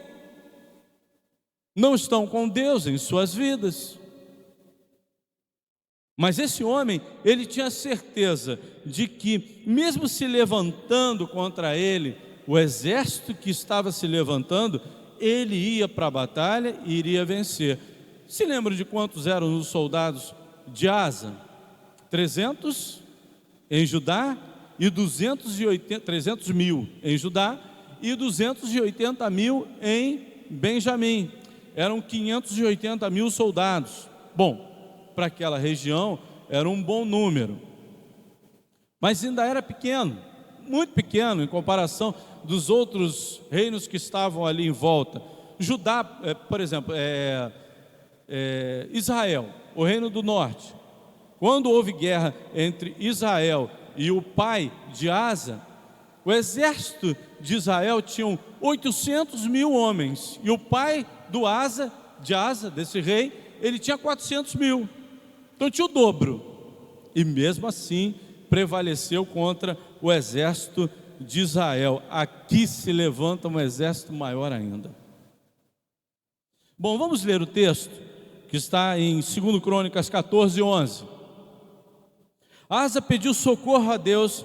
não estão com Deus em suas vidas. Mas esse homem, ele tinha certeza de que, mesmo se levantando contra ele, o exército que estava se levantando, ele ia para a batalha e iria vencer. Se lembram de quantos eram os soldados de Asa? 300 em Judá e 300 mil em Judá e 280 mil em Benjamim. Eram 580 mil soldados. Bom, para aquela região era um bom número. mas ainda era pequeno, muito pequeno em comparação dos outros reinos que estavam ali em volta. Judá, por exemplo, Israel, o reino do norte. Quando houve guerra entre Israel e o pai de Asa, o exército de Israel tinha 800 mil homens, e o pai de Asa, desse rei, ele tinha 400 mil, então tinha o dobro, e mesmo assim prevaleceu contra o exército de Israel. Aqui se levanta um exército maior ainda. Bom, vamos ler o texto que está em 2 Crônicas 14, 11. Asa pediu socorro a Deus,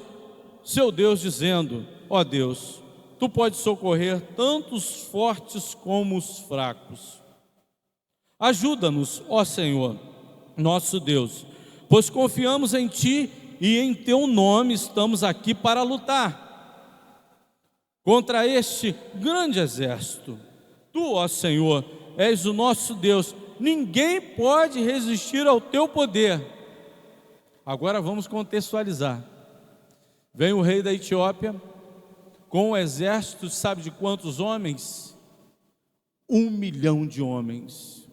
seu Deus, dizendo: ó Deus, tu podes socorrer tanto os fortes como os fracos. Ajuda-nos, ó Senhor, nosso Deus, pois confiamos em ti e em teu nome estamos aqui para lutar contra este grande exército. Tu, ó Senhor, és o nosso Deus, ninguém pode resistir ao teu poder. Agora vamos contextualizar. Vem o rei da Etiópia com um exército, sabe de quantos homens? 1 milhão de homens.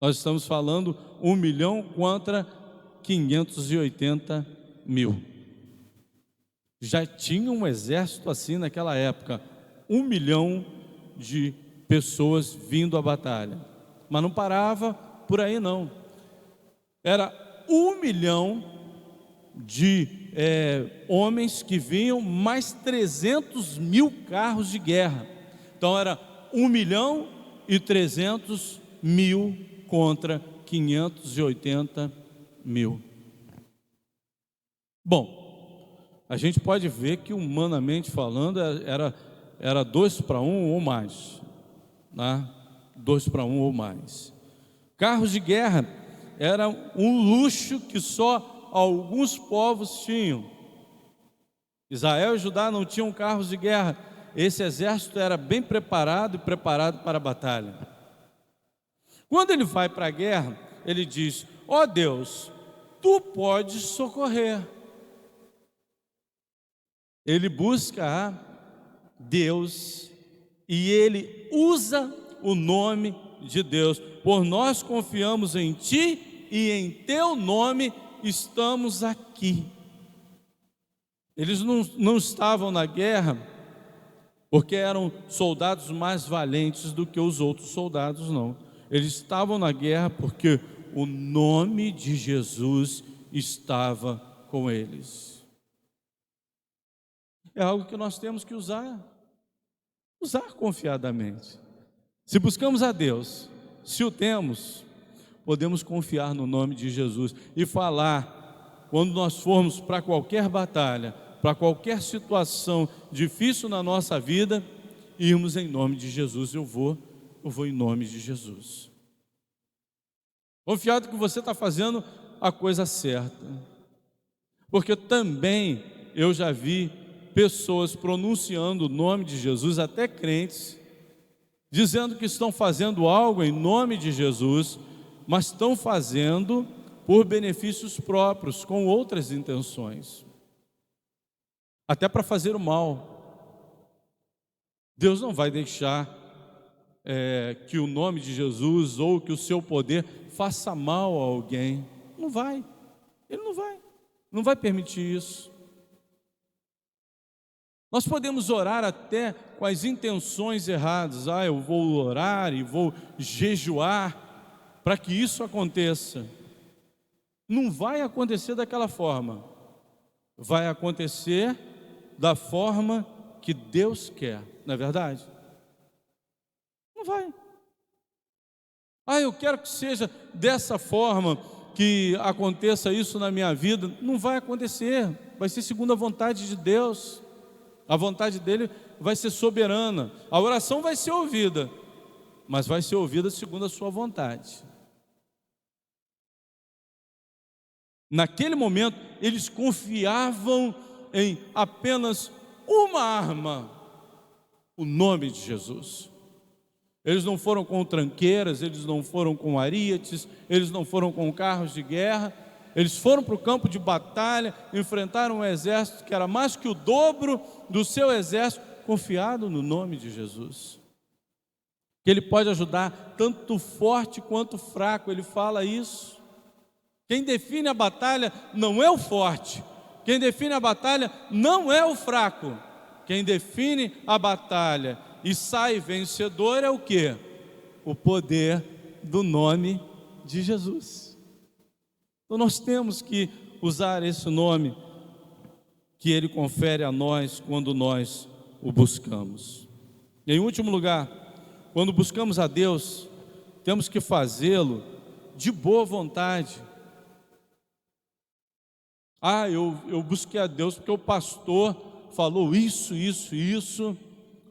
Nós estamos falando 1 milhão contra 580 mil. Já tinha um exército assim naquela época, 1 milhão de pessoas vindo à batalha. Mas não parava por aí não. Era 1 milhão de homens que vinham, mais 300 mil carros de guerra. Então era 1 milhão e 300 mil contra 580 mil. Bom, a gente pode ver que humanamente falando era 2 para 1 ou mais, né? 2 para 1 ou mais. Carros de guerra era um luxo que só alguns povos tinham. Israel e Judá não tinham carros de guerra. Esse exército era bem preparado para a batalha. Quando ele vai para a guerra, ele diz: ó Deus, tu podes socorrer. Ele busca a Deus e ele usa o nome de Deus. Por nós confiamos em ti e em teu nome estamos aqui. Eles não estavam na guerra porque eram soldados mais valentes do que os outros soldados, não. Eles estavam na guerra porque o nome de Jesus estava com eles. É algo que nós temos que usar confiadamente. Se buscamos a Deus, se o temos, podemos confiar no nome de Jesus e falar, quando nós formos para qualquer batalha, para qualquer situação difícil na nossa vida, irmos em nome de Jesus. Eu vou em nome de Jesus. Confiado que você está fazendo a coisa certa. Porque também eu já vi pessoas pronunciando o nome de Jesus, até crentes, dizendo que estão fazendo algo em nome de Jesus, mas estão fazendo por benefícios próprios, com outras intenções, até para fazer o mal. Deus não vai deixar que o nome de Jesus ou que o seu poder faça mal a alguém. Não vai. Ele não vai permitir isso. Nós podemos orar até com as intenções erradas. Eu vou orar e vou jejuar para que isso aconteça. Não vai acontecer daquela forma. Vai acontecer da forma que Deus quer, não é verdade? Não vai. Eu quero que seja dessa forma, que aconteça isso na minha vida. Não vai acontecer. Vai ser segundo a vontade de Deus. A vontade dele vai ser soberana. A oração vai ser ouvida, mas vai ser ouvida segundo a sua vontade. Naquele momento, eles confiavam em apenas uma arma: o nome de Jesus. Eles não foram com tranqueiras, eles não foram com ariete, eles não foram com carros de guerra, Eles foram para o campo de batalha, enfrentaram um exército que era mais que o dobro do seu exército, confiado no nome de Jesus. Que Ele pode ajudar tanto forte quanto fraco, Ele fala isso. Quem define a batalha não é o forte, quem define a batalha não é o fraco. Quem define a batalha e sai vencedor é o quê? O poder do nome de Jesus. Então nós temos que usar esse nome que Ele confere a nós quando nós o buscamos. E em último lugar, quando buscamos a Deus, temos que fazê-lo de boa vontade. Eu busquei a Deus porque o pastor falou isso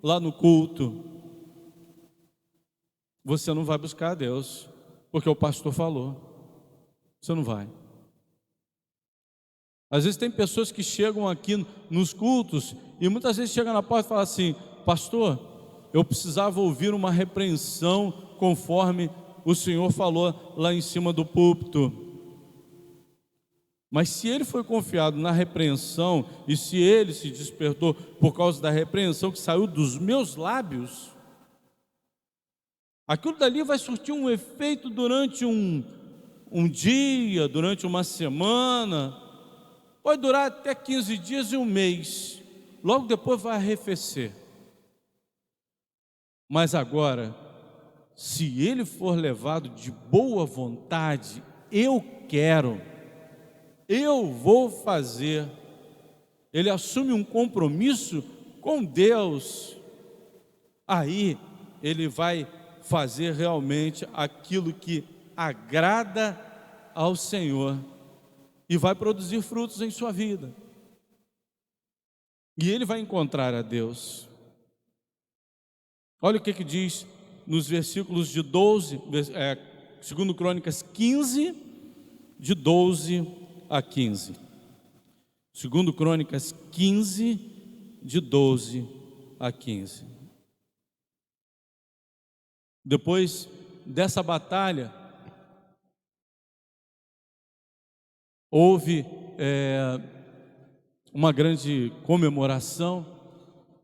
lá no culto. Você não vai buscar a Deus porque o pastor falou. Você não vai. Às vezes tem pessoas que chegam aqui nos cultos e muitas vezes chegam na porta e falam assim: pastor, eu precisava ouvir uma repreensão conforme o senhor falou lá em cima do púlpito. Mas se ele foi confiado na repreensão e se ele se despertou por causa da repreensão que saiu dos meus lábios, aquilo dali vai surtir um efeito durante um dia, durante uma semana, pode durar até 15 dias e um mês, logo depois vai arrefecer. Mas agora, se ele for levado de boa vontade, eu vou fazer, ele assume um compromisso com Deus, aí ele vai fazer realmente aquilo que agrada ao Senhor e vai produzir frutos em sua vida, e ele vai encontrar a Deus. Olha o que diz nos versículos de 12, 2 Crônicas 15, de 12 a 15. 2 Crônicas 15, de 12 a 15. Depois dessa batalha, houve uma grande comemoração,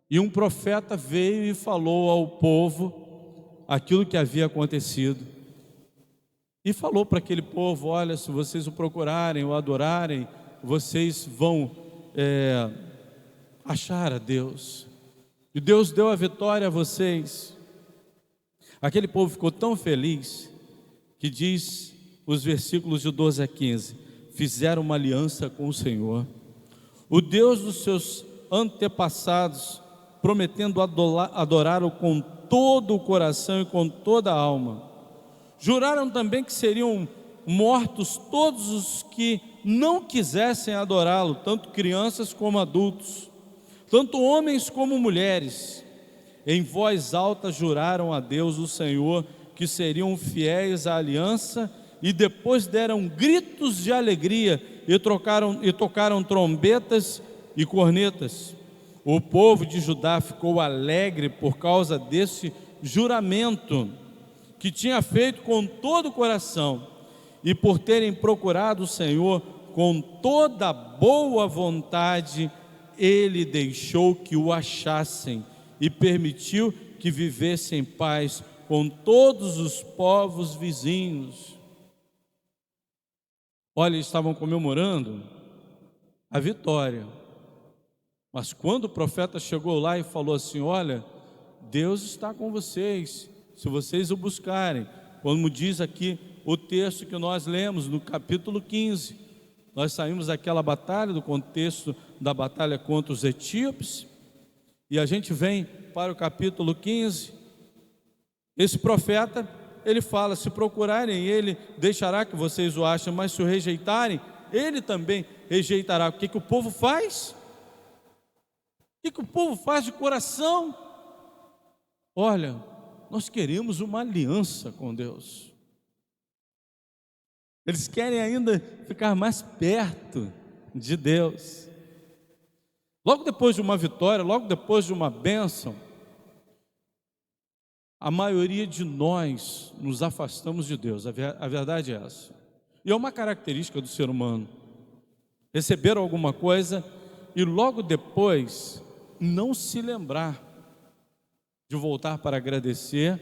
e um profeta veio e falou ao povo aquilo que havia acontecido. E falou para aquele povo: olha, se vocês o procurarem, o adorarem, vocês vão achar a Deus. E Deus deu a vitória a vocês. Aquele povo ficou tão feliz que diz os versículos de 12 a 15: fizeram uma aliança com o Senhor, o Deus dos seus antepassados, prometendo adorá-lo com todo o coração e com toda a alma. Juraram também que seriam mortos todos os que não quisessem adorá-lo, tanto crianças como adultos, tanto homens como mulheres. Em voz alta juraram a Deus, o Senhor, que seriam fiéis à aliança, e depois deram gritos de alegria e tocaram trombetas e cornetas. O povo de Judá ficou alegre por causa desse juramento que tinha feito com todo o coração, e por terem procurado o Senhor com toda boa vontade, Ele deixou que o achassem e permitiu que vivessem em paz com todos os povos vizinhos. Olha, eles estavam comemorando a vitória, mas quando o profeta chegou lá e falou assim: olha, Deus está com vocês, se vocês o buscarem, como diz aqui o texto que nós lemos no capítulo 15, nós saímos daquela batalha, do contexto da batalha contra os etíopes, e a gente vem para o capítulo 15, esse profeta, ele fala: se procurarem, Ele deixará que vocês o achem, mas se o rejeitarem, Ele também rejeitará. O que o povo faz? O que o povo faz de coração? Olha, nós queremos uma aliança com Deus. Eles querem ainda ficar mais perto de Deus. Logo depois de uma vitória, logo depois de uma bênção, a maioria de nós nos afastamos de Deus. A verdade é essa. E é uma característica do ser humano. Receber alguma coisa e logo depois não se lembrar de voltar para agradecer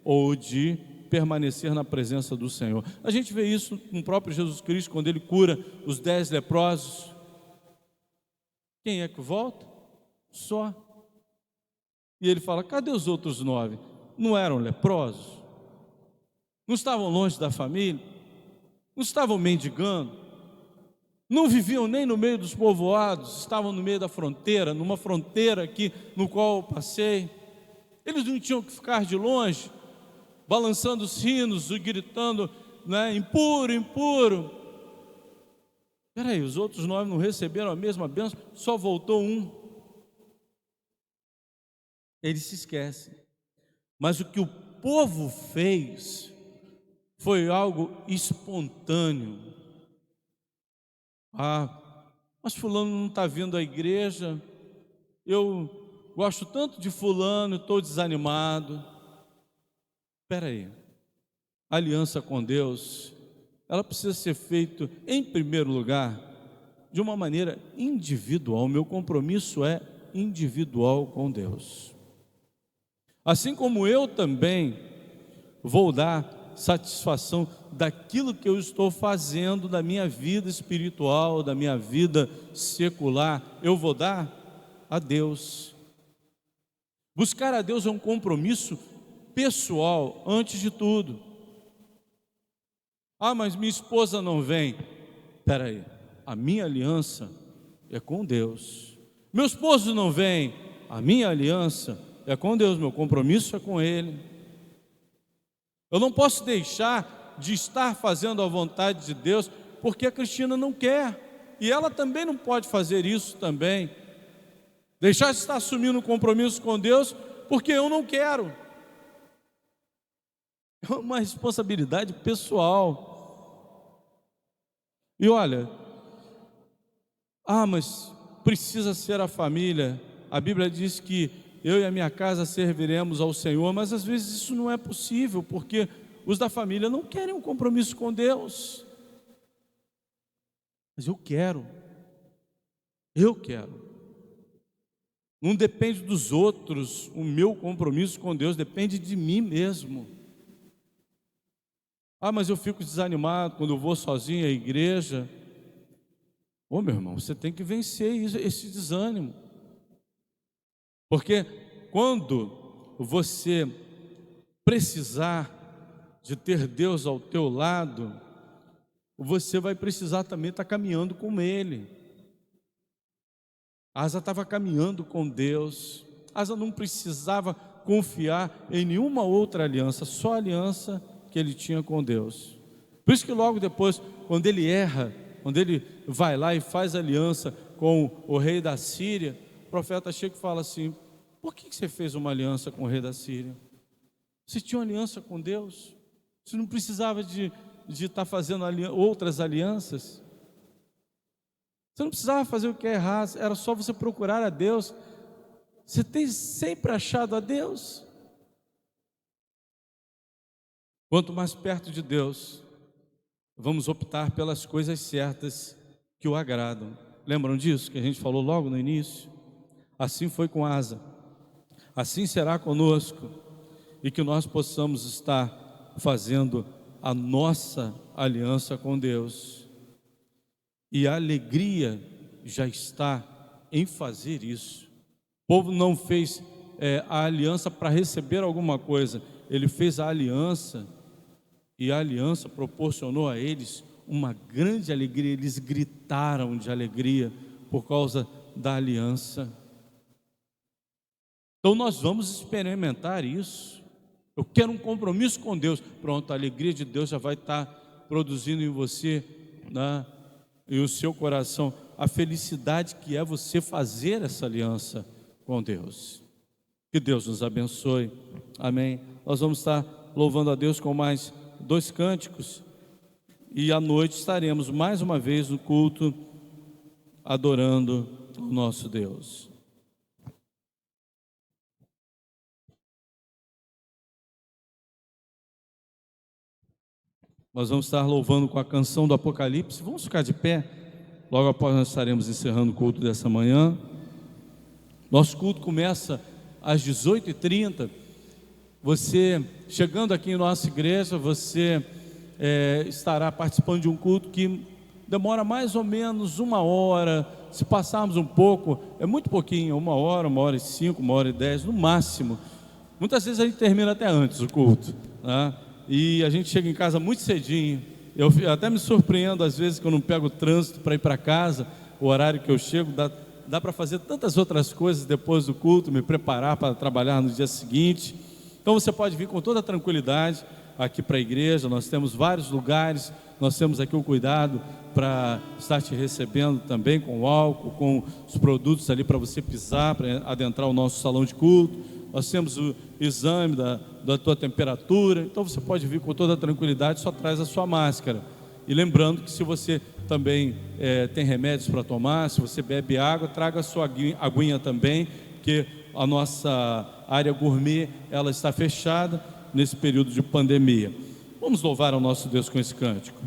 ou de permanecer na presença do Senhor. A gente vê isso com o próprio Jesus Cristo, quando Ele cura os 10 leprosos. Quem é que volta? Só. E Ele fala, cadê os outros 9? Não eram leprosos? Não estavam longe da família? Não estavam mendigando? Não viviam nem no meio dos povoados? Estavam no meio da fronteira, numa fronteira aqui no qual eu passei. Eles não tinham que ficar de longe, balançando os sinos e gritando, né, impuro, impuro. Espera aí, os outros 9 não receberam a mesma bênção, só voltou um. Eles se esquecem. Mas o que o povo fez foi algo espontâneo. Mas fulano não está vindo à igreja, eu gosto tanto de fulano, estou desanimado. Espera aí, a aliança com Deus, ela precisa ser feita, em primeiro lugar, de uma maneira individual. Meu compromisso é individual com Deus. Assim como eu também vou dar satisfação daquilo que eu estou fazendo da minha vida espiritual, da minha vida secular, eu vou dar a Deus. Buscar a Deus é um compromisso pessoal, antes de tudo. Mas minha esposa não vem. Espera aí, a minha aliança é com Deus. Meu esposo não vem. A minha aliança é com Deus, meu compromisso é com Ele. Eu não posso deixar de estar fazendo a vontade de Deus porque a Cristina não quer, e ela também não pode fazer isso também. Deixar de estar assumindo um compromisso com Deus porque eu não quero. É uma responsabilidade pessoal. E olha, mas precisa ser a família. A Bíblia diz que eu e a minha casa serviremos ao Senhor, mas às vezes isso não é possível, porque os da família não querem um compromisso com Deus. Mas eu quero. Não depende dos outros, o meu compromisso com Deus depende de mim mesmo. Mas eu fico desanimado quando eu vou sozinho à igreja. Meu irmão, você tem que vencer esse desânimo. Porque quando você precisar de ter Deus ao teu lado, você vai precisar também estar caminhando com Ele. Asa estava caminhando com Deus. Asa não precisava confiar em nenhuma outra aliança, só a aliança que ele tinha com Deus. Por isso que logo depois, quando ele erra, quando ele vai lá e faz aliança com o rei da Síria, o profeta chega e fala assim: por que você fez uma aliança com o rei da Síria? Você tinha uma aliança com Deus? Você não precisava de estar fazendo outras alianças? Você não precisava fazer o que é errado, era só você procurar a Deus. Você tem sempre achado a Deus. Quanto mais perto de Deus, vamos optar pelas coisas certas que o agradam. Lembram disso que a gente falou logo no início? Assim foi com Asa, assim será conosco, e que nós possamos estar fazendo a nossa aliança com Deus. E a alegria já está em fazer isso. O povo não fez a aliança para receber alguma coisa, ele fez a aliança, e a aliança proporcionou a eles uma grande alegria. Eles gritaram de alegria por causa da aliança. Então nós vamos experimentar isso. Eu quero um compromisso com Deus. Pronto, a alegria de Deus já vai estar produzindo em você, né, e o seu coração, a felicidade que é você fazer essa aliança com Deus. Que Deus nos abençoe. Amém. Nós vamos estar louvando a Deus com mais 2 cânticos, e à noite estaremos mais uma vez no culto adorando o nosso Deus. Nós vamos estar louvando com a canção do Apocalipse. Vamos ficar de pé. Logo após nós estaremos encerrando o culto dessa manhã. Nosso culto começa às 18h30. Você, chegando aqui em nossa igreja, você estará participando de um culto que demora mais ou menos 1 hora. Se passarmos um pouco, é muito pouquinho, 1 hora, 1h05, 1h10 no máximo. Muitas vezes a gente termina até antes o culto, né? E a gente chega em casa muito cedinho. Eu até me surpreendo às vezes que eu não pego o trânsito para ir para casa. O horário que eu chego dá para fazer tantas outras coisas depois do culto, me preparar para trabalhar no dia seguinte. Então você pode vir com toda a tranquilidade aqui para a igreja. Nós temos vários lugares, nós temos aqui o cuidado para estar te recebendo também com álcool, com os produtos ali para você pisar, para adentrar o nosso salão de culto. Nós temos o exame da tua temperatura. Então você pode vir com toda a tranquilidade, só traz a sua máscara. E lembrando que se você também tem remédios para tomar, se você bebe água, traga a sua aguinha também, porque a nossa área gourmet ela está fechada nesse período de pandemia. Vamos louvar ao nosso Deus com esse cântico.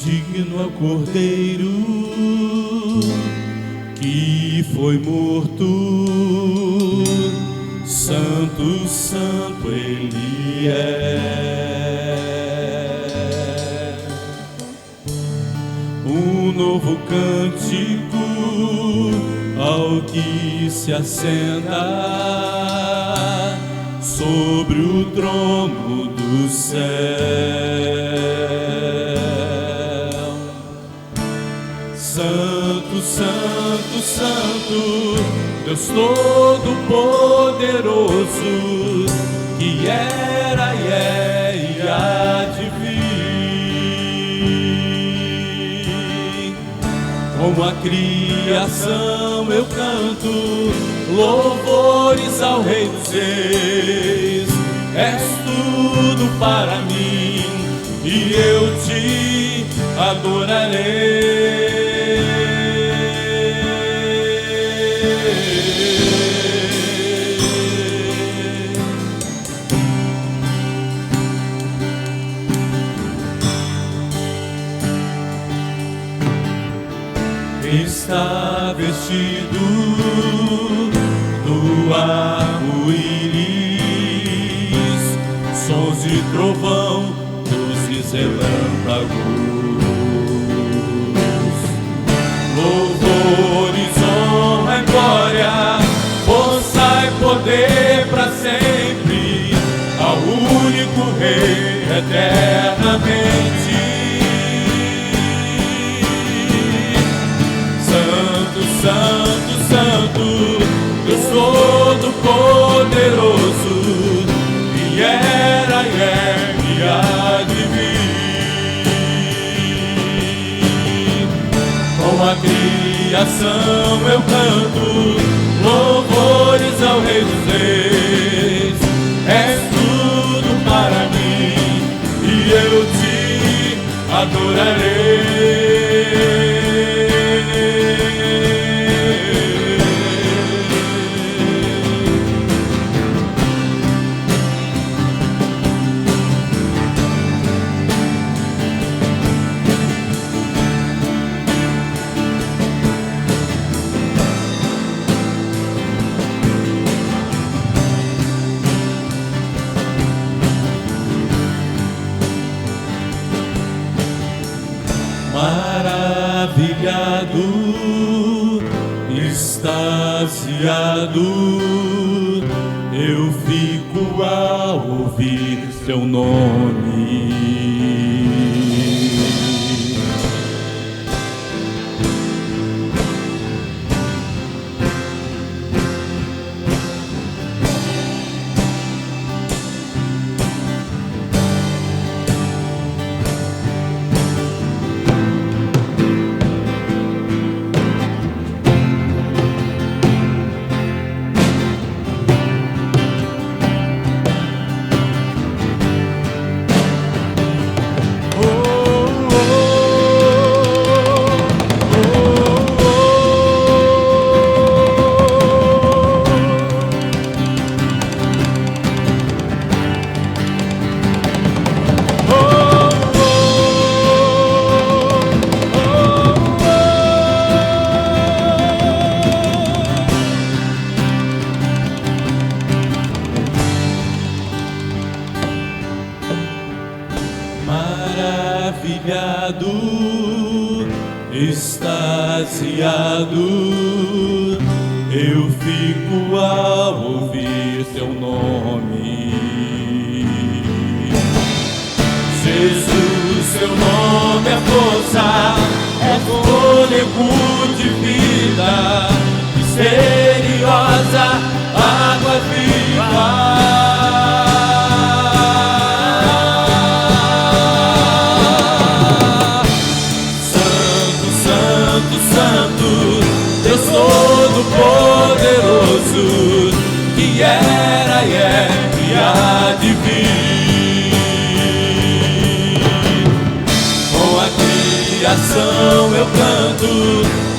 Digno ao Cordeiro que foi morto, santo, santo Ele é. Um novo cântico ao que se assenta sobre o trono do céu. Santo, santo, santo, Deus Todo-Poderoso, que era e é e há de vir. Com a criação eu canto louvores ao Rei dos Reis. És tudo para mim e eu te adorarei. Está vestido do arco-íris, sons de trovão, luzes e relâmpagos, louvores, honra e glória, força e poder para sempre, ao único Rei eternamente. Santo, santo, Deus Todo-Poderoso, que era e é e há de vir. Com a criação eu canto louvores ao Rei dos Reis. És tudo para mim e eu te adorarei. Maravilhado, extasiado, eu fico ao ouvir teu nome. extasiado eu fico ao ouvir teu nome. Jesus, seu nome é força, é fôlego de vida, misteriosa água viva. Deus Todo-Poderoso, que era e é e há de vir. Com a criação eu canto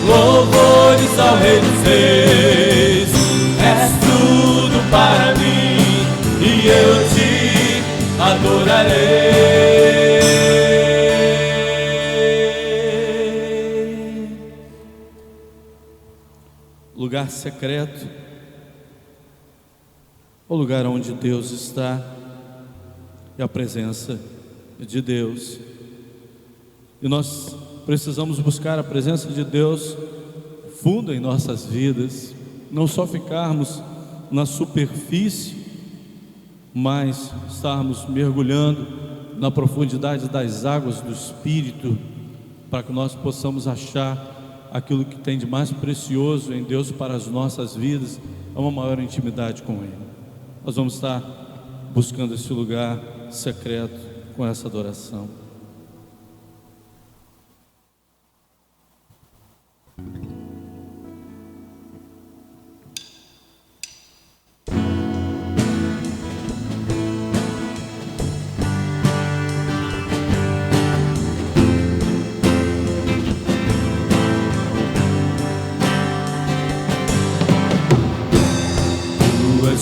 louvores ao Rei dos Reis. És tudo para mim e eu te adorarei. Lugar secreto, o lugar onde Deus está, e a presença de Deus. E nós precisamos buscar a presença de Deus fundo em nossas vidas, não só ficarmos na superfície, mas estarmos mergulhando na profundidade das águas do Espírito, para que nós possamos achar aquilo que tem de mais precioso em Deus para as nossas vidas, é uma maior intimidade com Ele. Nós vamos estar buscando esse lugar secreto com essa adoração.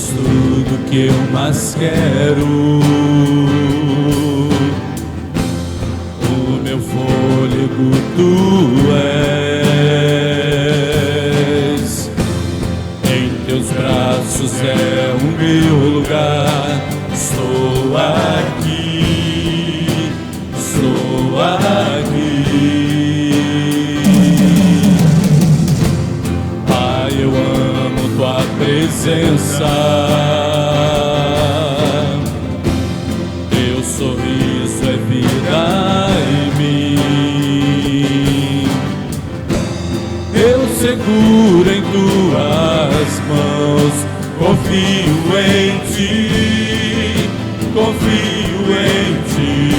Tudo que eu mais quero, o meu fôlego tu és. Em teus braços é o meu lugar. Estou aqui, estou aqui. Pai, eu amo tua presença. Teu sorriso é vida em mim. Eu seguro em tuas mãos. Confio em ti, confio em ti.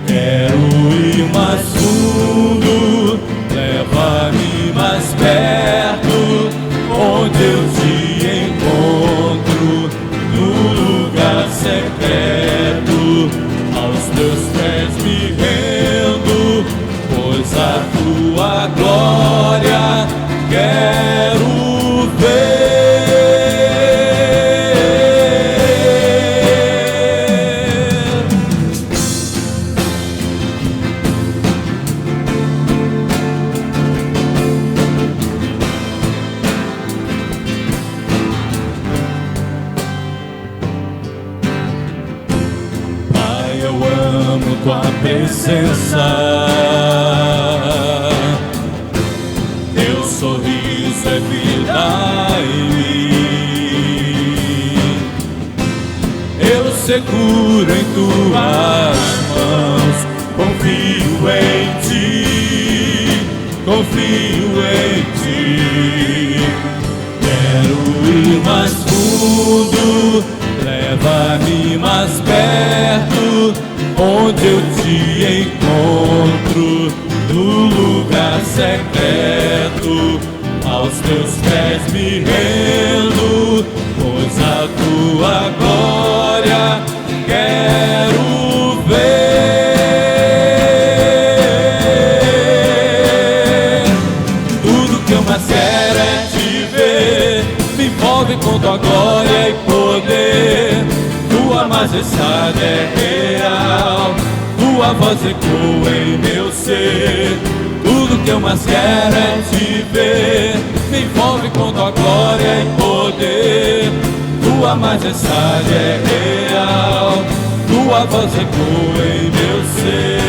Quero ir mais fundo, leva-me mais perto, onde eu te encontro, no lugar secreto. Aos teus pés me rendo, pois a tua glória quero ver. Tua presença, teu sorriso é vida em mim. Eu seguro em tuas mãos, confio em ti, confio em ti. Quero ir mais fundo, leva-me mais perto, onde eu te encontro, no lugar secreto. Aos teus pés me rendo, pois a tua glória quero ver. Tudo que eu mais quero é te ver, me envolve com tua glória e poder. Tua majestade é real, tua voz ecoa em meu ser. Tudo que eu mais quero é te ver, me envolve com tua glória e poder. Tua majestade é real, tua voz ecoa em meu ser.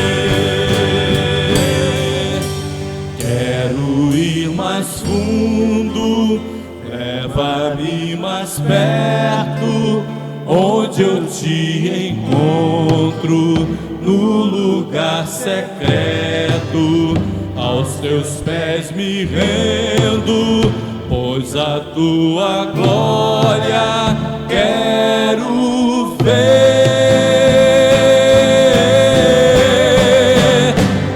Quero ir mais fundo, leva-me mais perto, onde eu te encontro, no lugar secreto. Aos teus pés me rendo, pois a tua glória quero ver.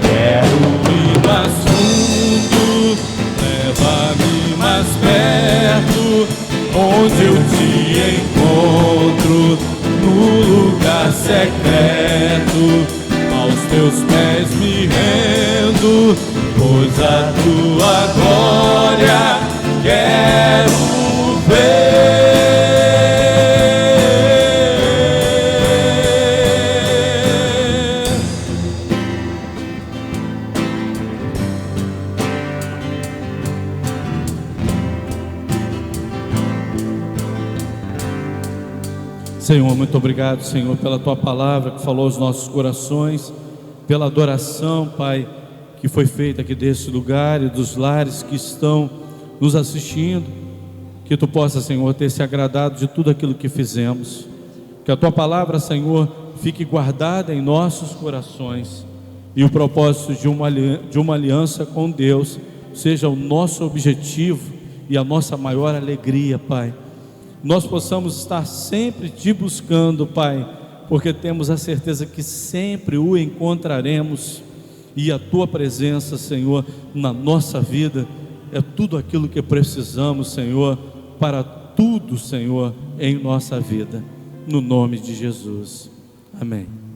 Quero ir mais fundo, leva-me mais perto, onde eu te encontro, no lugar secreto. Aos teus pés me rendo, pois a tua glória quero ver. Senhor, muito obrigado, Senhor, pela tua palavra que falou aos nossos corações, pela adoração, Pai, que foi feita aqui desse lugar e dos lares que estão nos assistindo. Que tu possa, Senhor, ter se agradado de tudo aquilo que fizemos. Que a tua palavra, Senhor, fique guardada em nossos corações, e o propósito de uma aliança com Deus seja o nosso objetivo e a nossa maior alegria, Pai. Nós possamos estar sempre te buscando, Pai, porque temos a certeza que sempre o encontraremos, e a tua presença, Senhor, na nossa vida é tudo aquilo que precisamos, Senhor, para tudo, Senhor, em nossa vida, no nome de Jesus, amém.